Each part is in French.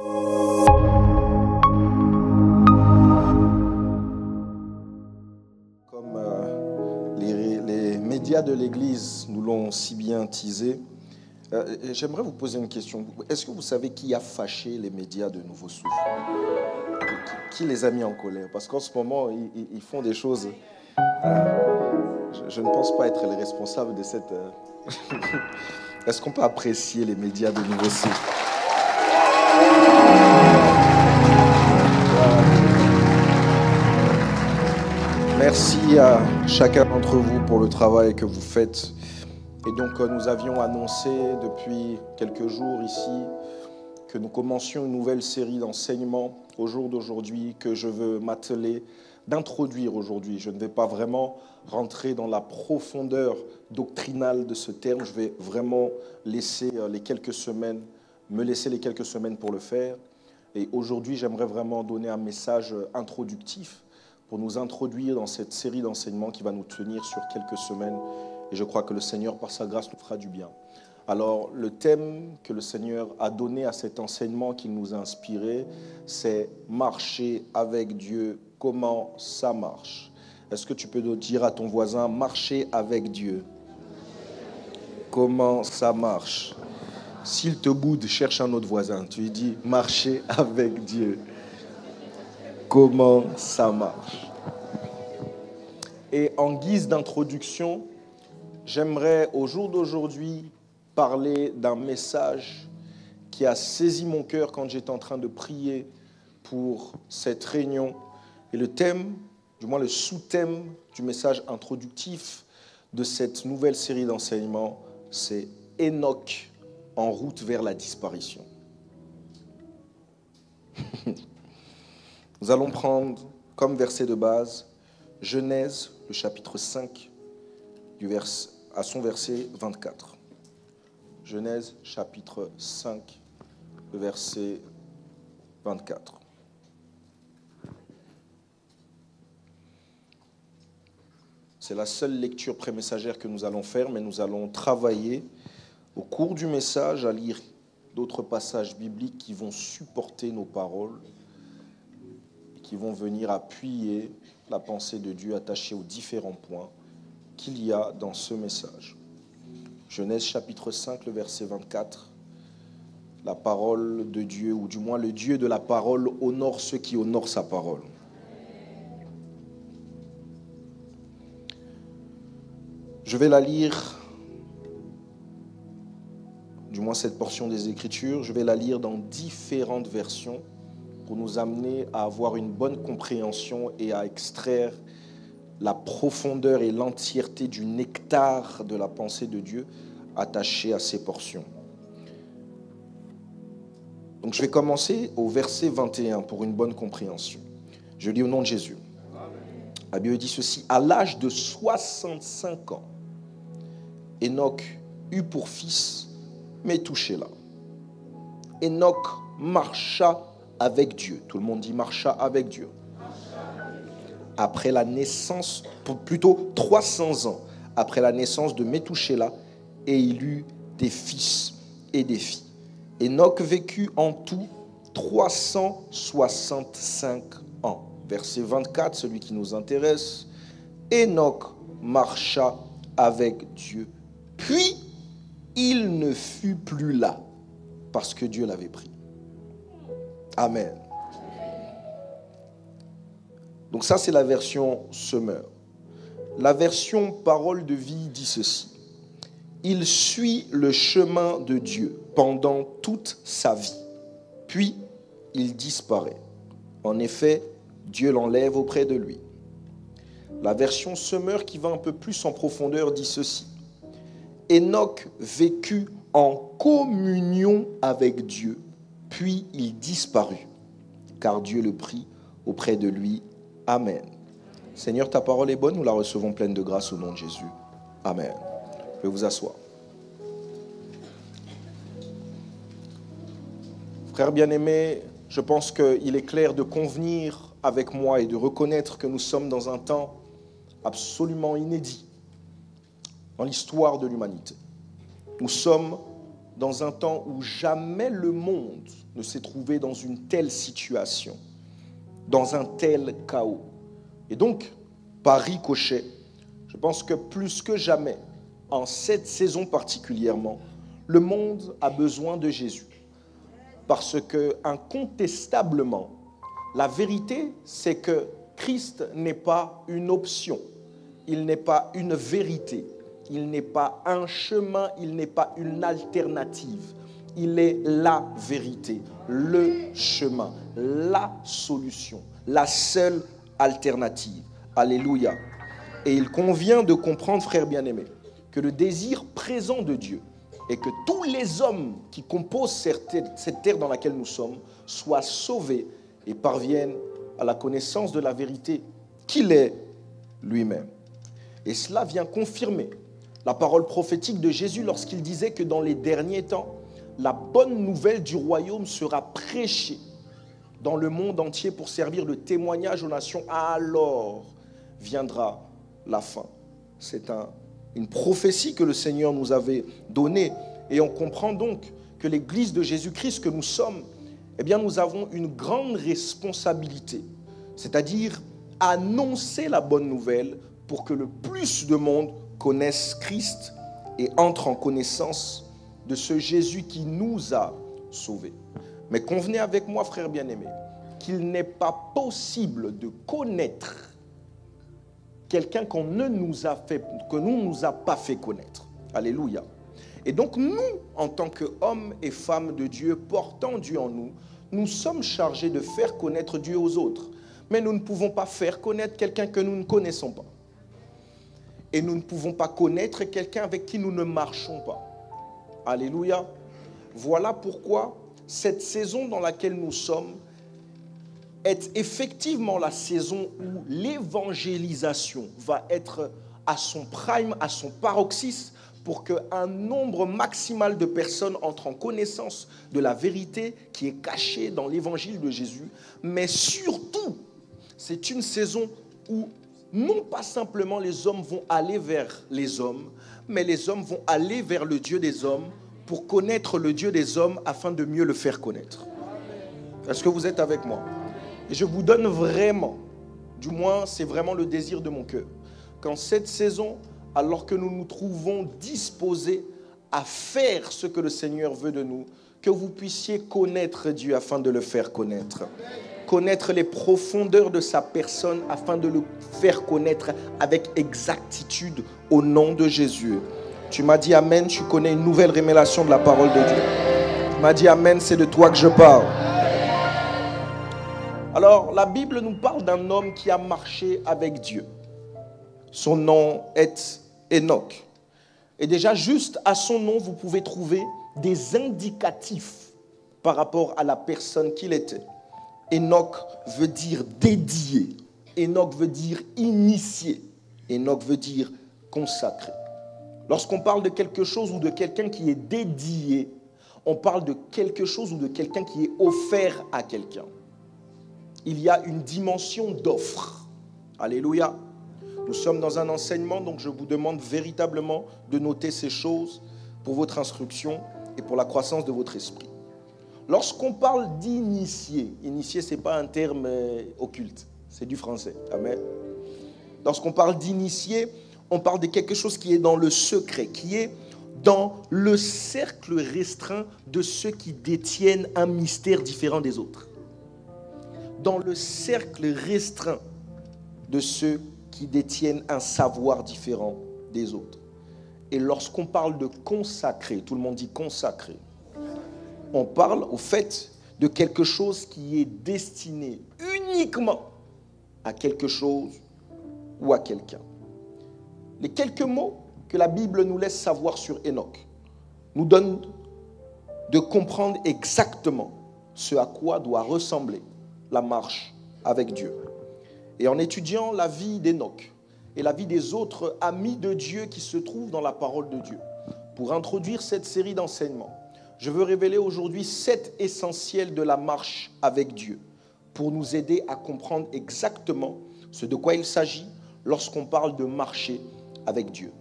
Comme les médias de l'Église nous l'ont si bien teasé, j'aimerais vous poser une question. Est-ce que vous savez qui a fâché les médias de Nouveau Souffle? Qui les a mis en colère? Parce qu'en ce moment, ils font des choses... je ne pense pas être les responsables de cette... Est-ce qu'on peut apprécier les médias de Nouveau Souffle? Merci à chacun d'entre vous pour le travail que vous faites. Et donc, nous avions annoncé depuis quelques jours ici que nous commencions une nouvelle série d'enseignements au jour d'aujourd'hui que je veux m'atteler d'introduire aujourd'hui. Je ne vais pas vraiment rentrer dans la profondeur doctrinale de ce terme. Je vais vraiment laisser les quelques semaines pour le faire. Et aujourd'hui, j'aimerais vraiment donner un message introductif pour nous introduire dans cette série d'enseignements qui va nous tenir sur quelques semaines. Et je crois que le Seigneur, par sa grâce, nous fera du bien. Alors, le thème que le Seigneur a donné à cet enseignement qu'il nous a inspiré, c'est « Marcher avec Dieu, comment ça marche ?» Est-ce que tu peux dire à ton voisin « Marcher avec Dieu ?» Comment ça marche? S'il te boude, cherche un autre voisin. Tu lui dis « Marcher avec Dieu ». Comment ça marche? Et en guise d'introduction, j'aimerais au jour d'aujourd'hui parler d'un message qui a saisi mon cœur quand j'étais en train de prier pour cette réunion. Et le thème, du moins le sous-thème du message introductif de cette nouvelle série d'enseignements, c'est Enoch en route vers la disparition. Nous allons prendre comme verset de base Genèse, le chapitre 5, à son verset 24. Genèse, chapitre 5, le verset 24. C'est la seule lecture prémessagère que nous allons faire, mais nous allons travailler au cours du message à lire d'autres passages bibliques qui vont supporter nos paroles, qui vont venir appuyer la pensée de Dieu attachée aux différents points qu'il y a dans ce message. Genèse chapitre 5, le verset 24. La parole de Dieu, ou du moins le Dieu de la parole, honore ceux qui honorent sa parole. Je vais la lire, du moins cette portion des Écritures, je vais la lire dans différentes versions pour nous amener à avoir une bonne compréhension et à extraire la profondeur et l'entièreté du nectar de la pensée de Dieu attachée à ces portions. Donc je vais commencer au verset 21 pour une bonne compréhension. Je lis au nom de Jésus. La Bible dit ceci: à l'âge de 65 ans, Enoch eut pour fils Métouchéla. Enoch marcha avec Dieu. Tout le monde dit marcha avec Dieu. Après la naissance, plutôt 300 ans après la naissance de Métouchéla, et il eut des fils et des filles. Enoch vécut en tout 365 ans. Verset 24, celui qui nous intéresse. Enoch marcha avec Dieu. Puis, il ne fut plus là, parce que Dieu l'avait pris. Amen. Donc ça, c'est la version semeur. La version parole de vie dit ceci: il suit le chemin de Dieu pendant toute sa vie, puis il disparaît. En effet, Dieu l'enlève auprès de lui. La version semeur qui va un peu plus en profondeur dit ceci: Enoch vécut en communion avec Dieu, puis il disparut, car Dieu le prit auprès de lui. Amen. Seigneur, ta parole est bonne, nous la recevons pleine de grâce au nom de Jésus. Amen. Je vais vous asseoir. Frères bien-aimés, je pense qu'il est clair de convenir avec moi et de reconnaître que nous sommes dans un temps absolument inédit dans l'histoire de l'humanité. Nous sommes dans un temps où jamais le monde ne s'est trouvé dans une telle situation, dans un tel chaos. Et donc, par ricochet, je pense que plus que jamais, en cette saison particulièrement, le monde a besoin de Jésus. Parce que, incontestablement, la vérité, c'est que Christ n'est pas une option, il n'est pas une vérité, il n'est pas un chemin, il n'est pas une alternative. Il est la vérité, le chemin, la solution, la seule alternative. Alléluia. Et il convient de comprendre, frères bien-aimés, que le désir présent de Dieu est que tous les hommes qui composent cette terre dans laquelle nous sommes soient sauvés et parviennent à la connaissance de la vérité qu'il est lui-même. Et cela vient confirmer la parole prophétique de Jésus lorsqu'il disait que dans les derniers temps, la bonne nouvelle du royaume sera prêchée dans le monde entier pour servir de témoignage aux nations. Alors viendra la fin. C'est une prophétie que le Seigneur nous avait donnée. Et on comprend donc que l'Église de Jésus-Christ que nous sommes, eh bien, nous avons une grande responsabilité. C'est-à-dire annoncer la bonne nouvelle pour que le plus de monde connaisse Christ et entre en connaissance de ce Jésus qui nous a sauvés. Mais convenez avec moi, frères bien-aimés, qu'il n'est pas possible de connaître quelqu'un qu'on ne nous a fait, que nous ne nous a pas fait connaître. Alléluia. Et donc nous, en tant qu'hommes et femmes de Dieu, portant Dieu en nous, nous sommes chargés de faire connaître Dieu aux autres. Mais nous ne pouvons pas faire connaître quelqu'un que nous ne connaissons pas. Et nous ne pouvons pas connaître quelqu'un avec qui nous ne marchons pas. Alléluia. Voilà pourquoi cette saison dans laquelle nous sommes est effectivement la saison où l'évangélisation va être à son prime, à son paroxysme, pour qu'un nombre maximal de personnes entrent en connaissance de la vérité qui est cachée dans l'évangile de Jésus. Mais surtout, c'est une saison où non pas simplement les hommes vont aller vers les hommes, mais les hommes vont aller vers le Dieu des hommes pour connaître le Dieu des hommes afin de mieux le faire connaître. Est-ce que vous êtes avec moi? Et je vous donne vraiment, du moins c'est vraiment le désir de mon cœur, qu'en cette saison, alors que nous nous trouvons disposés à faire ce que le Seigneur veut de nous, que vous puissiez connaître Dieu afin de le faire connaître. Connaître les profondeurs de sa personne afin de le faire connaître avec exactitude au nom de Jésus. Tu m'as dit Amen, tu connais une nouvelle révélation de la parole de Dieu. Tu m'as dit Amen, c'est de toi que je parle. Alors, la Bible nous parle d'un homme qui a marché avec Dieu. Son nom est Enoch. Et déjà, juste à son nom, vous pouvez trouver des indicatifs par rapport à la personne qu'il était. Enoch veut dire dédié. Enoch veut dire initié. Enoch veut dire consacré. Lorsqu'on parle de quelque chose ou de quelqu'un qui est dédié, on parle de quelque chose ou de quelqu'un qui est offert à quelqu'un. Il y a une dimension d'offre. Alléluia. Nous sommes dans un enseignement, donc je vous demande véritablement de noter ces choses pour votre instruction et pour la croissance de votre esprit. Lorsqu'on parle d'initié, initié, ce n'est pas un terme occulte, c'est du français. Amen. Lorsqu'on parle d'initié, on parle de quelque chose qui est dans le secret, qui est dans le cercle restreint de ceux qui détiennent un mystère différent des autres. Dans le cercle restreint de ceux qui détiennent un savoir différent des autres. Et lorsqu'on parle de consacré, tout le monde dit consacré, on parle au fait de quelque chose qui est destiné uniquement à quelque chose ou à quelqu'un. Les quelques mots que la Bible nous laisse savoir sur Enoch nous donnent de comprendre exactement ce à quoi doit ressembler la marche avec Dieu. Et en étudiant la vie d'Enoch et la vie des autres amis de Dieu qui se trouvent dans la parole de Dieu, pour introduire cette série d'enseignements, je veux révéler aujourd'hui 7 essentiels de la marche avec Dieu pour nous aider à comprendre exactement ce de quoi il s'agit lorsqu'on parle de marcher avec Dieu.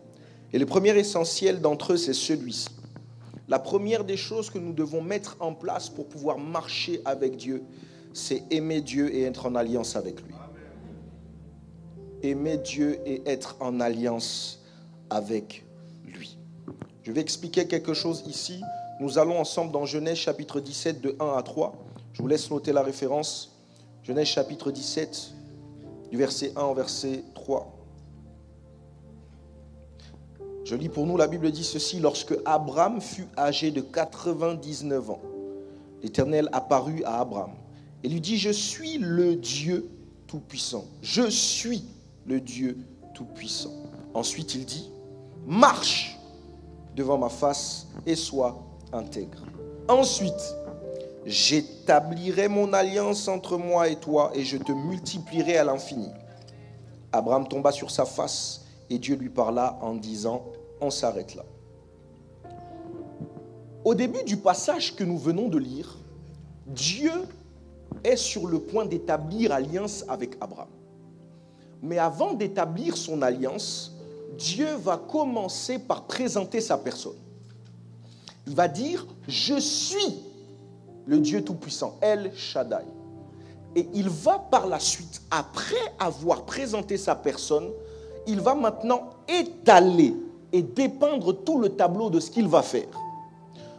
Et le premier essentiel d'entre eux, c'est celui-ci. La première des choses que nous devons mettre en place pour pouvoir marcher avec Dieu, c'est aimer Dieu et être en alliance avec lui. Aimer Dieu et être en alliance avec lui. Je vais expliquer quelque chose ici. Nous allons ensemble dans Genèse chapitre 17 de 1 à 3. Je vous laisse noter la référence. Genèse chapitre 17 du verset 1 au verset 3. Je lis pour nous, la Bible dit ceci: lorsque Abraham fut âgé de 99 ans, l'Éternel apparut à Abraham et lui dit: je suis le Dieu Tout-Puissant. Je suis le Dieu Tout-Puissant. Ensuite il dit: marche devant ma face et sois intègre. Ensuite, j'établirai mon alliance entre moi et toi et je te multiplierai à l'infini. Abraham tomba sur sa face et Dieu lui parla en disant: on s'arrête là. Au début du passage que nous venons de lire, Dieu est sur le point d'établir alliance avec Abraham. Mais avant d'établir son alliance, Dieu va commencer par présenter sa personne. Il va dire: je suis le Dieu Tout-Puissant, El Shaddai. Et il va par la suite, après avoir présenté sa personne, il va maintenant étaler et dépeindre tout le tableau de ce qu'il va faire.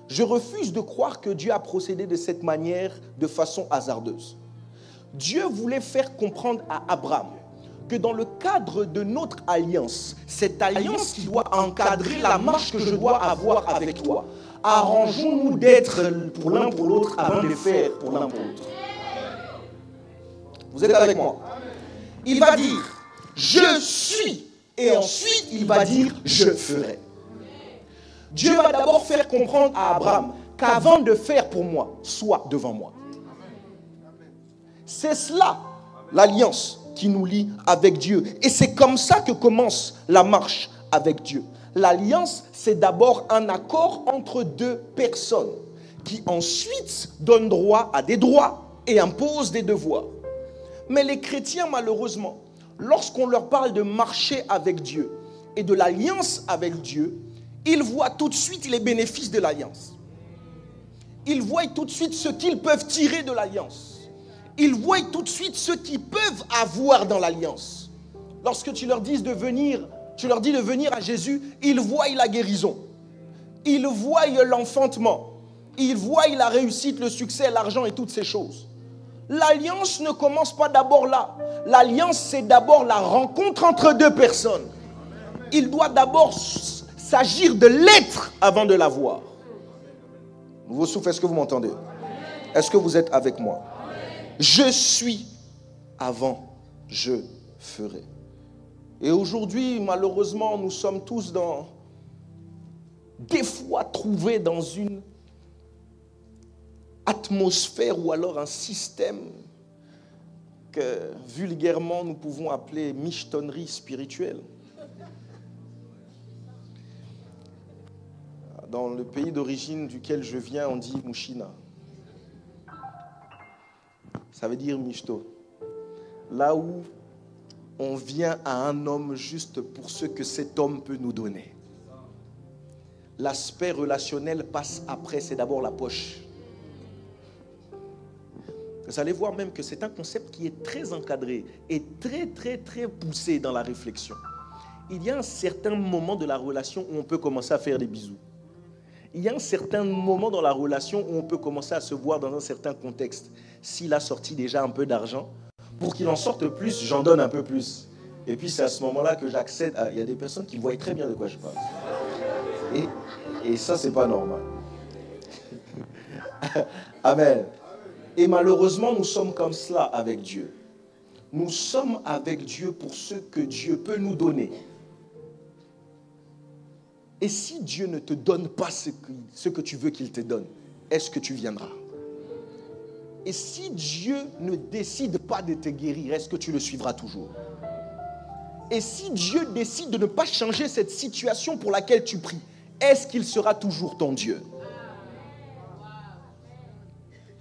Je refuse de croire que Dieu a procédé de cette manière de façon hasardeuse. Dieu voulait faire comprendre à Abraham que dans le cadre de notre alliance, cette alliance qui doit encadrer la marche que je dois avoir avec toi, arrangeons-nous d'être pour l'un pour l'autre avant de faire pour l'un pour l'autre. Vous êtes avec moi? Il va dire: je suis. Et ensuite, il va dire: je ferai. Dieu va d'abord faire comprendre à Abraham qu'avant de faire pour moi, sois devant moi. C'est cela, l'alliance qui nous lie avec Dieu. Et c'est comme ça que commence la marche avec Dieu. L'alliance, c'est d'abord un accord entre deux personnes qui ensuite donnent droit à des droits et imposent des devoirs. Mais les chrétiens, malheureusement, lorsqu'on leur parle de marcher avec Dieu et de l'alliance avec Dieu, ils voient tout de suite les bénéfices de l'alliance. Ils voient tout de suite ce qu'ils peuvent tirer de l'alliance. Ils voient tout de suite ce qu'ils peuvent avoir dans l'alliance. Lorsque tu leur dis de venir à Jésus, ils voient la guérison. Ils voient l'enfantement. Ils voient la réussite, le succès, l'argent et toutes ces choses. L'alliance ne commence pas d'abord là. L'alliance, c'est d'abord la rencontre entre deux personnes. Il doit d'abord s'agir de l'être avant de l'avoir. Nouveau souffle, est-ce que vous m'entendez? Est-ce que vous êtes avec moi? Je suis avant je ferai. Et aujourd'hui, malheureusement, nous sommes tous des fois trouvés dans une atmosphère ou alors un système que vulgairement nous pouvons appeler michetonnerie spirituelle. Dans le pays d'origine duquel je viens, on dit Mouchina. Ça veut dire michto. Là où on vient à un homme juste pour ce que cet homme peut nous donner. L'aspect relationnel passe après, c'est d'abord la poche. Vous allez voir même que c'est un concept qui est très encadré et très poussé dans la réflexion. Il y a un certain moment de la relation où on peut commencer à faire des bisous. Il y a un certain moment dans la relation où on peut commencer à se voir dans un certain contexte. S'il a sorti déjà un peu d'argent, pour qu'il en sorte plus, j'en donne un peu plus. Et puis c'est à ce moment-là que j'accède à... Il y a des personnes qui voient très bien de quoi je parle. Et ça, c'est pas normal. Amen. Et malheureusement, nous sommes comme cela avec Dieu. Nous sommes avec Dieu pour ce que Dieu peut nous donner. Et si Dieu ne te donne pas ce que tu veux qu'il te donne, est-ce que tu viendras? Et si Dieu ne décide pas de te guérir, est-ce que tu le suivras toujours? Et si Dieu décide de ne pas changer cette situation pour laquelle tu pries, est-ce qu'il sera toujours ton Dieu?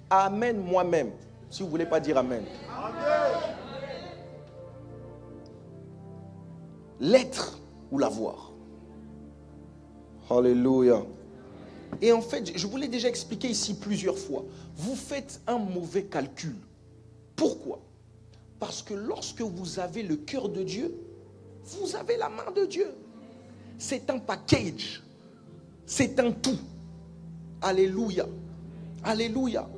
Amen moi-même. Si vous ne voulez pas dire Amen. L'être ou l'avoir. Alléluia. Et en fait, je vous l'ai déjà expliqué ici plusieurs fois. Vous faites un mauvais calcul. Pourquoi? Parce que lorsque vous avez le cœur de Dieu, vous avez la main de Dieu. C'est un package. C'est un tout. Alléluia. Alléluia.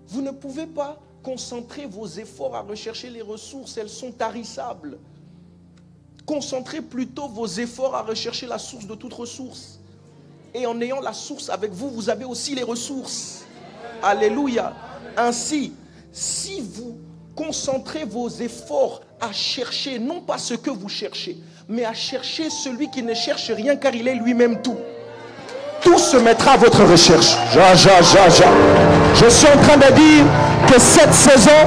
Vous ne pouvez pas concentrer vos efforts à rechercher les ressources. Elles sont tarissables. Concentrez plutôt vos efforts à rechercher la source de toute ressource. Et en ayant la source avec vous, vous avez aussi les ressources. Alléluia. Ainsi, si vous concentrez vos efforts à chercher, non pas ce que vous cherchez, mais à chercher celui qui ne cherche rien car il est lui-même tout. Tout se mettra à votre recherche. Je suis en train de dire que cette saison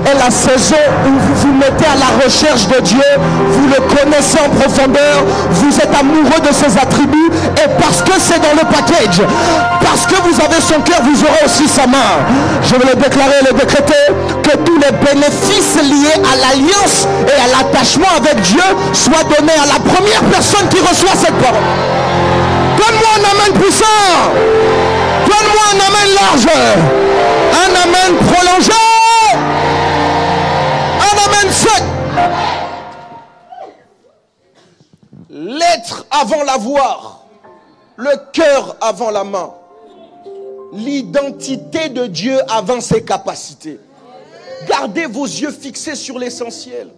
est la saison où vous vous mettez à la recherche de Dieu, vous le connaissez en profondeur, vous êtes amoureux de ses attributs, et parce que c'est dans le package, parce que vous avez son cœur, vous aurez aussi sa main. Je vais le déclarer et le décréter, que tous les bénéfices liés à l'alliance et à l'attachement avec Dieu soient donnés à la première personne qui reçoit cette parole. Donne-moi un amen puissant. Donne-moi un amen large. Un amen prolongé. Un amen sec. L'être avant l'avoir. Le cœur avant la main. L'identité de Dieu avant ses capacités. Gardez vos yeux fixés sur l'essentiel.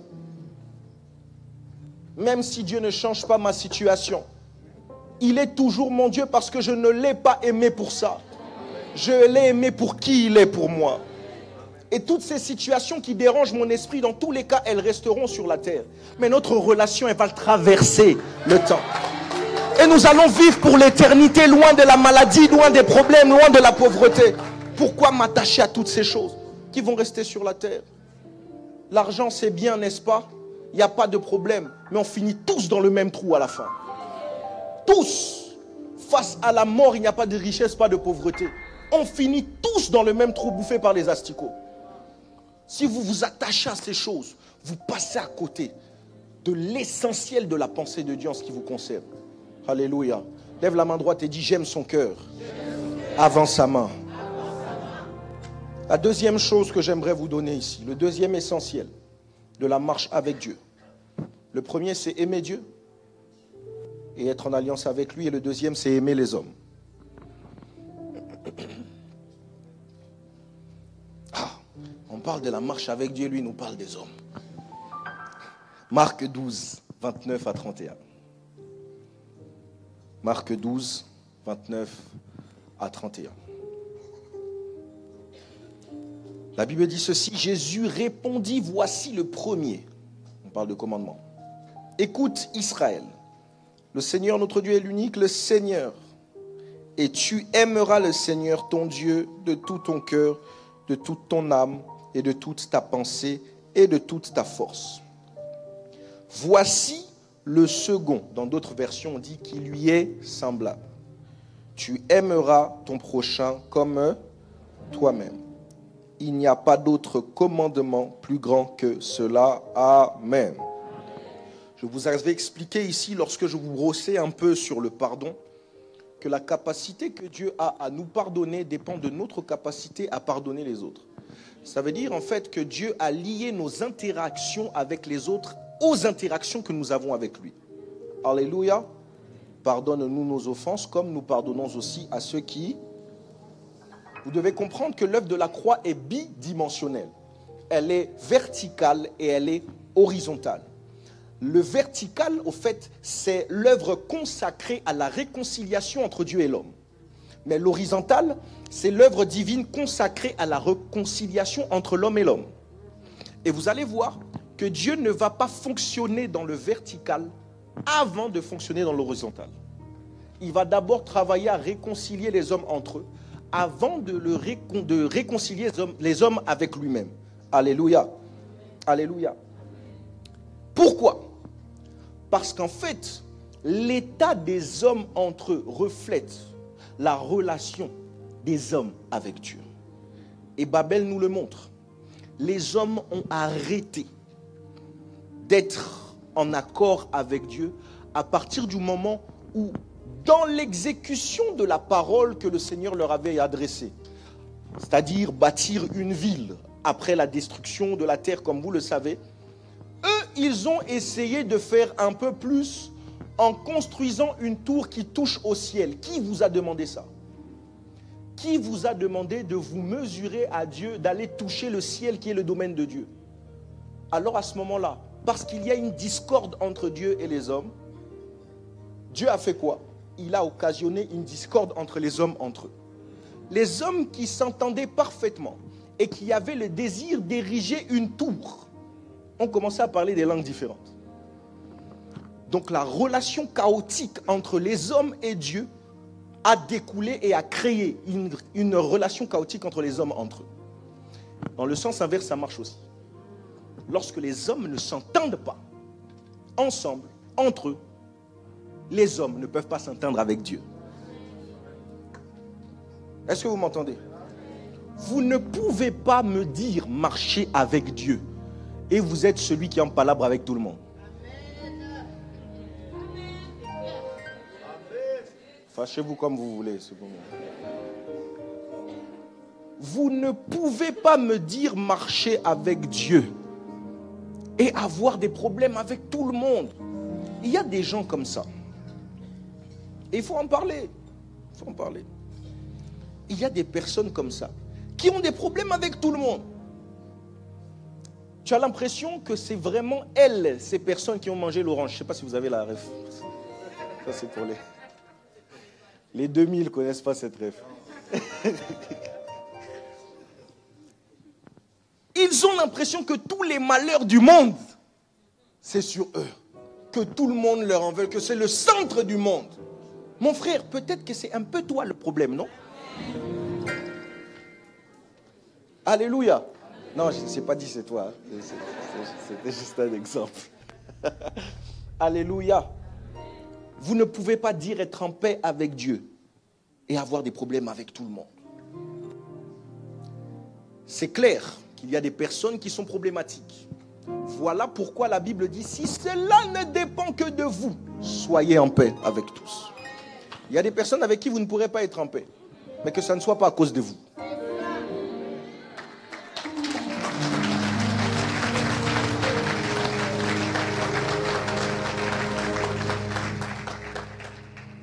Même si Dieu ne change pas ma situation, il est toujours mon Dieu parce que je ne l'ai pas aimé pour ça. Je l'ai aimé pour qui il est pour moi. Et toutes ces situations qui dérangent mon esprit, dans tous les cas, elles resteront sur la terre. Mais notre relation, elle va traverser le temps. Et nous allons vivre pour l'éternité, loin de la maladie, loin des problèmes, loin de la pauvreté. Pourquoi m'attacher à toutes ces choses qui vont rester sur la terre? L'argent, c'est bien, n'est-ce pas? Il n'y a pas de problème. Mais on finit tous dans le même trou à la fin. Tous, face à la mort, il n'y a pas de richesse, pas de pauvreté. On finit tous dans le même trou bouffé par les asticots. Si vous vous attachez à ces choses, vous passez à côté de l'essentiel de la pensée de Dieu en ce qui vous concerne. Alléluia. Lève la main droite et dis: j'aime son cœur avant sa main. La deuxième chose que j'aimerais vous donner ici, le deuxième essentiel de la marche avec Dieu. Le premier, c'est aimer Dieu et être en alliance avec lui. Et le deuxième, c'est aimer les hommes. On parle de la marche avec Dieu, lui nous parle des hommes. Marc 12, 29 à 31. Marc 12, 29 à 31. La Bible dit ceci: Jésus répondit, voici le premier. On parle de commandement. Écoute Israël, le Seigneur notre Dieu est l'unique, le Seigneur. Et tu aimeras le Seigneur ton Dieu de tout ton cœur, de toute ton âme et de toute ta pensée et de toute ta force. Voici le second. Dans d'autres versions, on dit qu'il lui est semblable. Tu aimeras ton prochain comme toi-même. Il n'y a pas d'autre commandement plus grand que cela. Amen. Je vous avais expliqué ici, lorsque je vous brossais un peu sur le pardon, que la capacité que Dieu a à nous pardonner dépend de notre capacité à pardonner les autres. Ça veut dire en fait que Dieu a lié nos interactions avec les autres aux interactions que nous avons avec lui. Alléluia. Pardonne-nous nos offenses comme nous pardonnons aussi à ceux qui... Vous devez comprendre que l'œuvre de la croix est bidimensionnelle. Elle est verticale et elle est horizontale. Le vertical, au fait, c'est l'œuvre consacrée à la réconciliation entre Dieu et l'homme. Mais l'horizontal, c'est l'œuvre divine consacrée à la réconciliation entre l'homme et l'homme. Et vous allez voir que Dieu ne va pas fonctionner dans le vertical avant de fonctionner dans l'horizontal. Il va d'abord travailler à réconcilier les hommes entre eux avant de réconcilier les hommes avec lui-même. Alléluia. Alléluia. Pourquoi? Parce qu'en fait, l'état des hommes entre eux reflète la relation des hommes avec Dieu. Et Babel nous le montre. Les hommes ont arrêté d'être en accord avec Dieu à partir du moment où dans l'exécution de la parole que le Seigneur leur avait adressée, c'est-à-dire bâtir une ville après la destruction de la terre, comme vous le savez, eux, ils ont essayé de faire un peu plus en construisant une tour qui touche au ciel. Qui vous a demandé ça? Qui vous a demandé de vous mesurer à Dieu, d'aller toucher le ciel qui est le domaine de Dieu? Alors à ce moment-là, parce qu'il y a une discorde entre Dieu et les hommes, Dieu a fait quoi? Il a occasionné une discorde entre les hommes entre eux. Les hommes qui s'entendaient parfaitement et qui avaient le désir d'ériger une tour ont commencé à parler des langues différentes. Donc la relation chaotique entre les hommes et Dieu a découlé et a créé une relation chaotique entre les hommes entre eux. Dans le sens inverse, ça marche aussi. Lorsque les hommes ne s'entendent pas ensemble, entre eux, les hommes ne peuvent pas s'entendre avec Dieu. Est-ce que vous m'entendez? Vous ne pouvez pas me dire marcher avec Dieu et vous êtes celui qui est en palabre avec tout le monde. Fâchez-vous comme vous voulez. C'est bon. Vous ne pouvez pas me dire marcher avec Dieu et avoir des problèmes avec tout le monde. Il y a des gens comme ça. Et il faut en parler. Il faut en parler. Il y a des personnes comme ça qui ont des problèmes avec tout le monde. Tu as l'impression que c'est vraiment elles, ces personnes qui ont mangé l'orange. Je ne sais pas si vous avez la ref. Ça, c'est pour les 2000 ne connaissent pas cette ref. Ils ont l'impression que tous les malheurs du monde, c'est sur eux. Que tout le monde leur en veut, que c'est le centre du monde. Mon frère, peut-être que c'est un peu toi le problème, non? Alléluia. Non, je ne sais pas dit c'est toi. C'était juste un exemple. Alléluia. Vous ne pouvez pas dire être en paix avec Dieu et avoir des problèmes avec tout le monde. C'est clair qu'il y a des personnes qui sont problématiques. Voilà pourquoi la Bible dit, si cela ne dépend que de vous, soyez en paix avec tous. Il y a des personnes avec qui vous ne pourrez pas être en paix, mais que ça ne soit pas à cause de vous.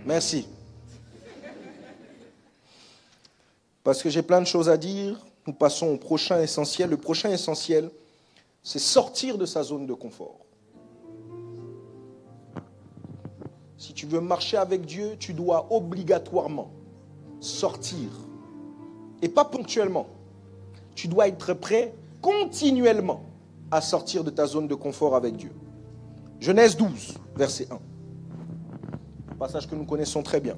Merci. Parce que j'ai plein de choses à dire, nous passons au prochain essentiel. Le prochain essentiel, c'est sortir de sa zone de confort. Si tu veux marcher avec Dieu, tu dois obligatoirement sortir. Et pas ponctuellement. Tu dois être prêt continuellement à sortir de ta zone de confort avec Dieu. Genèse 12, verset 1. Un passage que nous connaissons très bien.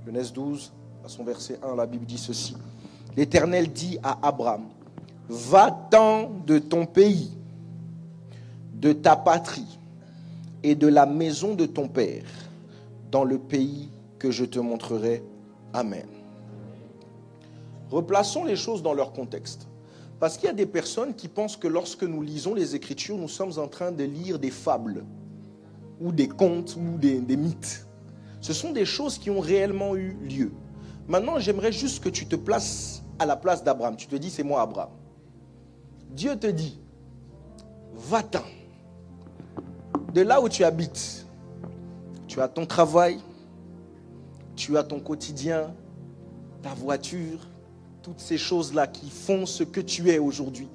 Genèse 12, à son verset 1, la Bible dit ceci. L'Éternel dit à Abraham, va-t'en de ton pays, de ta patrie et de la maison de ton père, dans le pays que je te montrerai. Amen. Replaçons les choses dans leur contexte. Parce qu'il y a des personnes qui pensent que lorsque nous lisons les Écritures, nous sommes en train de lire des fables, ou des contes, ou des mythes. Ce sont des choses qui ont réellement eu lieu. Maintenant, j'aimerais juste que tu te places à la place d'Abraham. Tu te dis, c'est moi Abraham. Dieu te dit, va-t'en. De là où tu habites, tu as ton travail, tu as ton quotidien, ta voiture, toutes ces choses-là qui font ce que tu es aujourd'hui.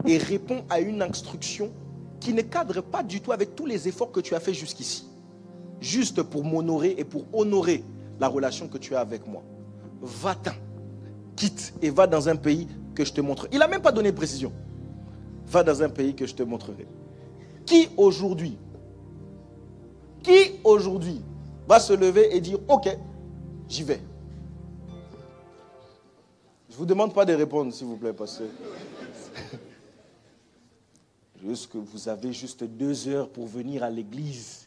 Et réponds à une instruction qui ne cadre pas du tout avec tous les efforts que tu as fait jusqu'ici. Juste pour m'honorer et pour honorer la relation que tu as avec moi. Va-t'en, quitte et va dans un pays que je te montrerai. Il n'a même pas donné de précision. Va dans un pays que je te montrerai. Qui aujourd'hui va se lever et dire, ok, j'y vais? Je ne vous demande pas de répondre, s'il vous plaît, parce que juste que vous avez juste 2 heures pour venir à l'église.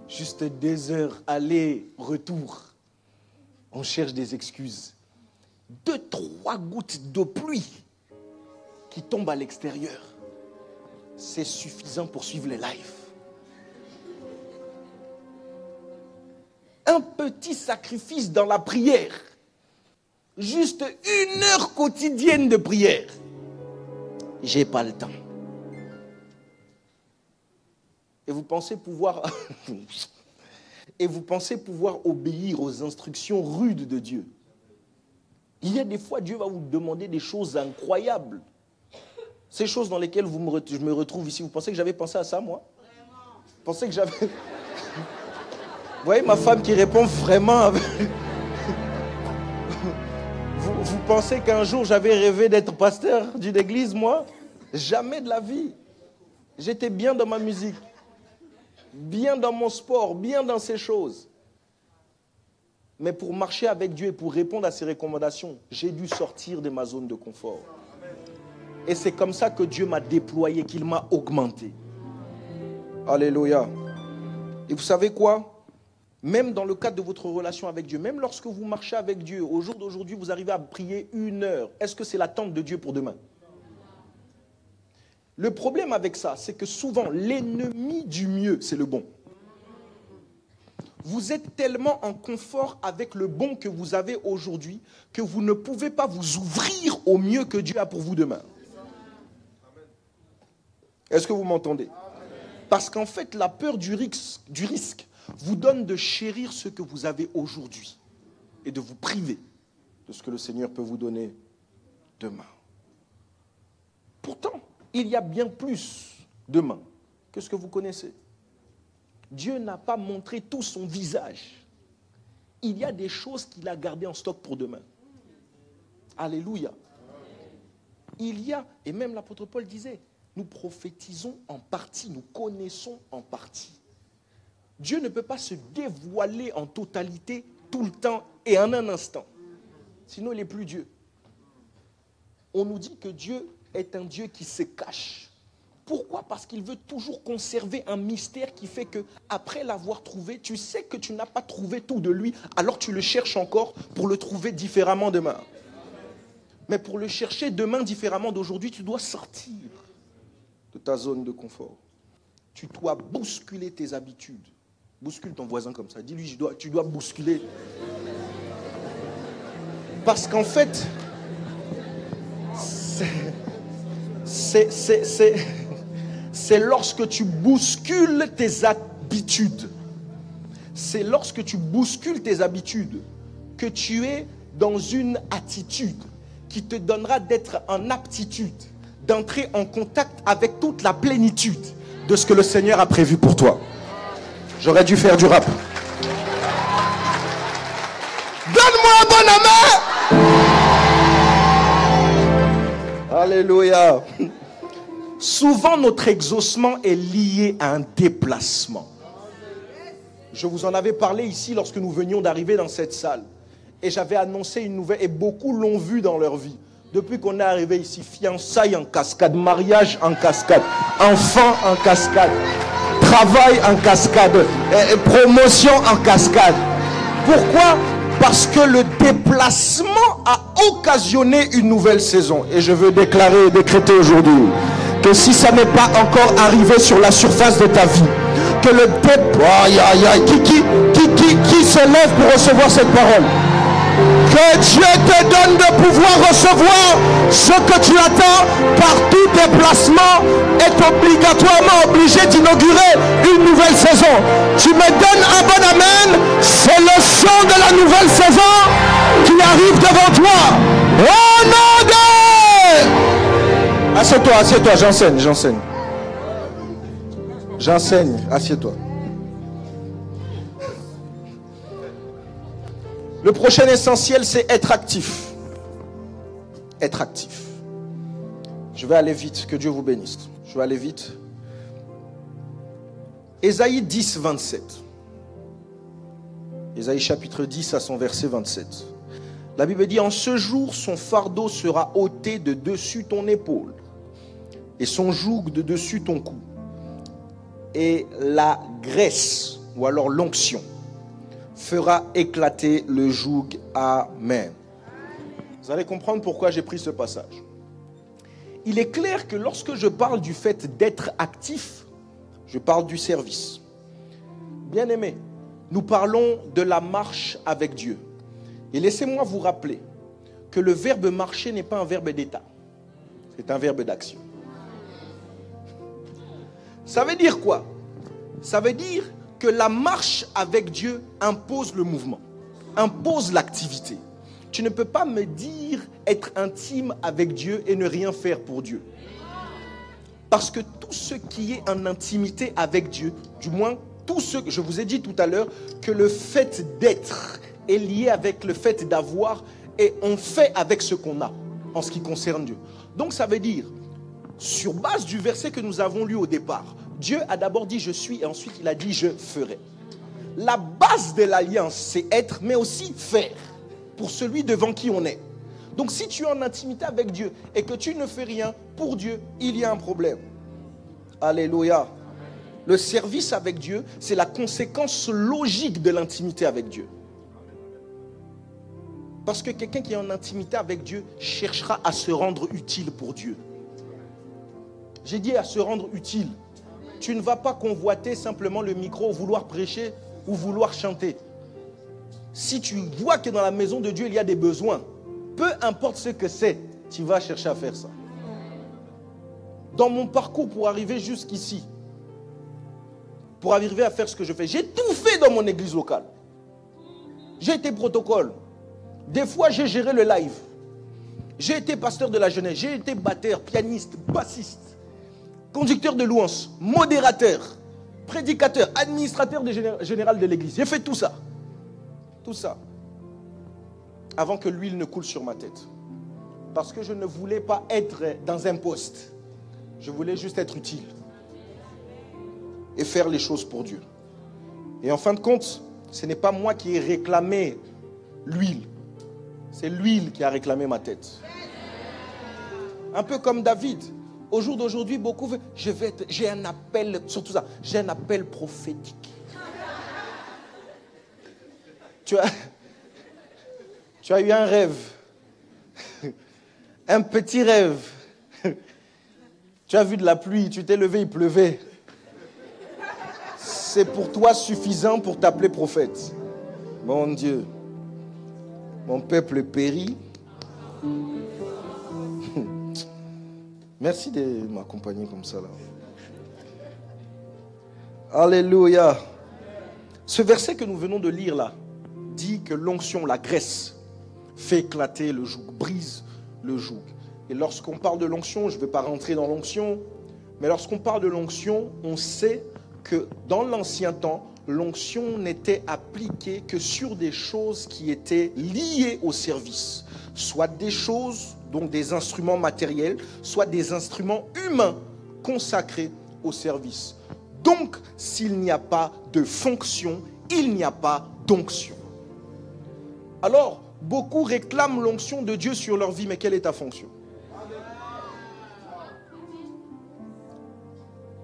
Juste 2 heures, aller, retour. On cherche des excuses. 2-3 gouttes de pluie qui tombent à l'extérieur. C'est suffisant pour suivre les lives. un petit sacrifice dans la prière. Juste 1 heure quotidienne de prière. J'ai pas le temps. Et vous pensez pouvoir obéir aux instructions rudes de Dieu. Il y a des fois, Dieu va vous demander des choses incroyables. Ces choses dans lesquelles je me retrouve ici. Vous pensez que j'avais pensé à ça, moi? Vous pensez que j'avais... Vous voyez ma femme qui répond vraiment... Vous pensez qu'un jour j'avais rêvé d'être pasteur d'une église, moi? Jamais de la vie. J'étais bien dans ma musique, bien dans mon sport, bien dans ces choses. Mais pour marcher avec Dieu et pour répondre à ses recommandations, j'ai dû sortir de ma zone de confort. Et c'est comme ça que Dieu m'a déployé, qu'il m'a augmenté. Alléluia. Et vous savez quoi? Même dans le cadre de votre relation avec Dieu, même lorsque vous marchez avec Dieu, au jour d'aujourd'hui, vous arrivez à prier 1 heure. Est-ce que c'est l'attente de Dieu pour demain? Le problème avec ça, c'est que souvent, l'ennemi du mieux, c'est le bon. Vous êtes tellement en confort avec le bon que vous avez aujourd'hui que vous ne pouvez pas vous ouvrir au mieux que Dieu a pour vous demain. Est-ce que vous m'entendez? Parce qu'en fait, la peur du risque vous donne de chérir ce que vous avez aujourd'hui et de vous priver de ce que le Seigneur peut vous donner demain. Pourtant, il y a bien plus demain que ce que vous connaissez. Dieu n'a pas montré tout son visage. Il y a des choses qu'il a gardées en stock pour demain. Alléluia. Il y a, et même l'apôtre Paul disait, nous prophétisons en partie, nous connaissons en partie. Dieu ne peut pas se dévoiler en totalité tout le temps et en un instant. Sinon, il n'est plus Dieu. On nous dit que Dieu est un Dieu qui se cache. Pourquoi? Parce qu'il veut toujours conserver un mystère qui fait que, après l'avoir trouvé, tu sais que tu n'as pas trouvé tout de lui, alors tu le cherches encore pour le trouver différemment demain. Mais pour le chercher demain différemment d'aujourd'hui, tu dois sortir de ta zone de confort. Tu dois bousculer tes habitudes. Bouscule ton voisin comme ça. Dis-lui, tu dois bousculer. Parce qu'en fait, c'est lorsque tu bouscules tes habitudes. C'est lorsque tu bouscules tes habitudes que tu es dans une attitude qui te donnera d'être en aptitude, d'entrer en contact avec toute la plénitude de ce que le Seigneur a prévu pour toi. J'aurais dû faire du rap. Donne-moi un bon amen. Alléluia. Souvent, notre exaucement est lié à un déplacement. Je vous en avais parlé ici lorsque nous venions d'arriver dans cette salle. Et j'avais annoncé une nouvelle, et beaucoup l'ont vu dans leur vie. Depuis qu'on est arrivé ici, fiançailles en cascade, mariage en cascade, enfants en cascade, travail en cascade, promotion en cascade. Pourquoi? Parce que le déplacement a occasionné une nouvelle saison. Et je veux déclarer et décréter aujourd'hui que si ça n'est pas encore arrivé sur la surface de ta vie, que le qui se lève pour recevoir cette parole? Que Dieu te donne de pouvoir recevoir ce que tu attends. Par tout déplacement est obligatoirement obligé d'inaugurer une nouvelle saison. Tu me donnes un bon amen. C'est le son de la nouvelle saison qui arrive devant toi. Oh non de... Assieds-toi, j'enseigne, assieds-toi. Le prochain essentiel, c'est être actif. Être actif. Je vais aller vite, que Dieu vous bénisse. Je vais aller vite. Ésaïe 10, 27. Ésaïe chapitre 10 à son verset 27. La Bible dit, en ce jour, son fardeau sera ôté de dessus ton épaule et son joug de dessus ton cou. Et la graisse, ou alors l'onction, fera éclater le joug. Amen. Vous allez comprendre pourquoi j'ai pris ce passage. Il est clair que lorsque je parle du fait d'être actif, je parle du service. Bien-aimé, nous parlons de la marche avec Dieu. Et laissez-moi vous rappeler que le verbe marcher n'est pas un verbe d'état. C'est un verbe d'action. Ça veut dire quoi? Ça veut dire que la marche avec Dieu impose le mouvement, impose l'activité. Tu ne peux pas me dire être intime avec Dieu et ne rien faire pour Dieu. Parce que tout ce qui est en intimité avec Dieu, du moins tout ce que je vous ai dit tout à l'heure, que le fait d'être est lié avec le fait d'avoir et on fait avec ce qu'on a en ce qui concerne Dieu. Donc ça veut dire, sur base du verset que nous avons lu au départ, Dieu a d'abord dit je suis et ensuite il a dit je ferai. La base de l'alliance c'est être mais aussi faire pour celui devant qui on est. Donc si tu es en intimité avec Dieu et que tu ne fais rien pour Dieu, il y a un problème. Alléluia. Le service avec Dieu, c'est la conséquence logique de l'intimité avec Dieu. Parce que quelqu'un qui est en intimité avec Dieu cherchera à se rendre utile pour Dieu. J'ai dit à se rendre utile. Tu ne vas pas convoiter simplement le micro, vouloir prêcher ou vouloir chanter. Si tu vois que dans la maison de Dieu, il y a des besoins, peu importe ce que c'est, tu vas chercher à faire ça. Dans mon parcours pour arriver jusqu'ici, pour arriver à faire ce que je fais, j'ai tout fait dans mon église locale. J'ai été protocole. Des fois, j'ai géré le live. J'ai été pasteur de la jeunesse. J'ai été batteur, pianiste, bassiste, conducteur de louanges, modérateur, prédicateur, administrateur général de l'église. J'ai fait tout ça. Tout ça. Avant que l'huile ne coule sur ma tête. Parce que je ne voulais pas être dans un poste. Je voulais juste être utile. Et faire les choses pour Dieu. Et en fin de compte, ce n'est pas moi qui ai réclamé l'huile. C'est l'huile qui a réclamé ma tête. Un peu comme David. Au jour d'aujourd'hui, beaucoup j'ai un appel, surtout ça, j'ai un appel prophétique. Tu as eu un rêve. Un petit rêve. Tu as vu de la pluie, tu t'es levé, il pleuvait. C'est pour toi suffisant pour t'appeler prophète. Mon Dieu. Mon peuple périt. Merci de m'accompagner comme ça là. Alléluia. Ce verset que nous venons de lire là dit que l'onction, la graisse, fait éclater le joug, brise le joug. Et lorsqu'on parle de l'onction, je ne vais pas rentrer dans l'onction, mais lorsqu'on parle de l'onction, on sait que dans l'ancien temps, l'onction n'était appliquée que sur des choses qui étaient liées au service. Soit des choses, donc des instruments matériels, soit des instruments humains consacrés au service. Donc, s'il n'y a pas de fonction, il n'y a pas d'onction. Alors, beaucoup réclament l'onction de Dieu sur leur vie, mais quelle est ta fonction?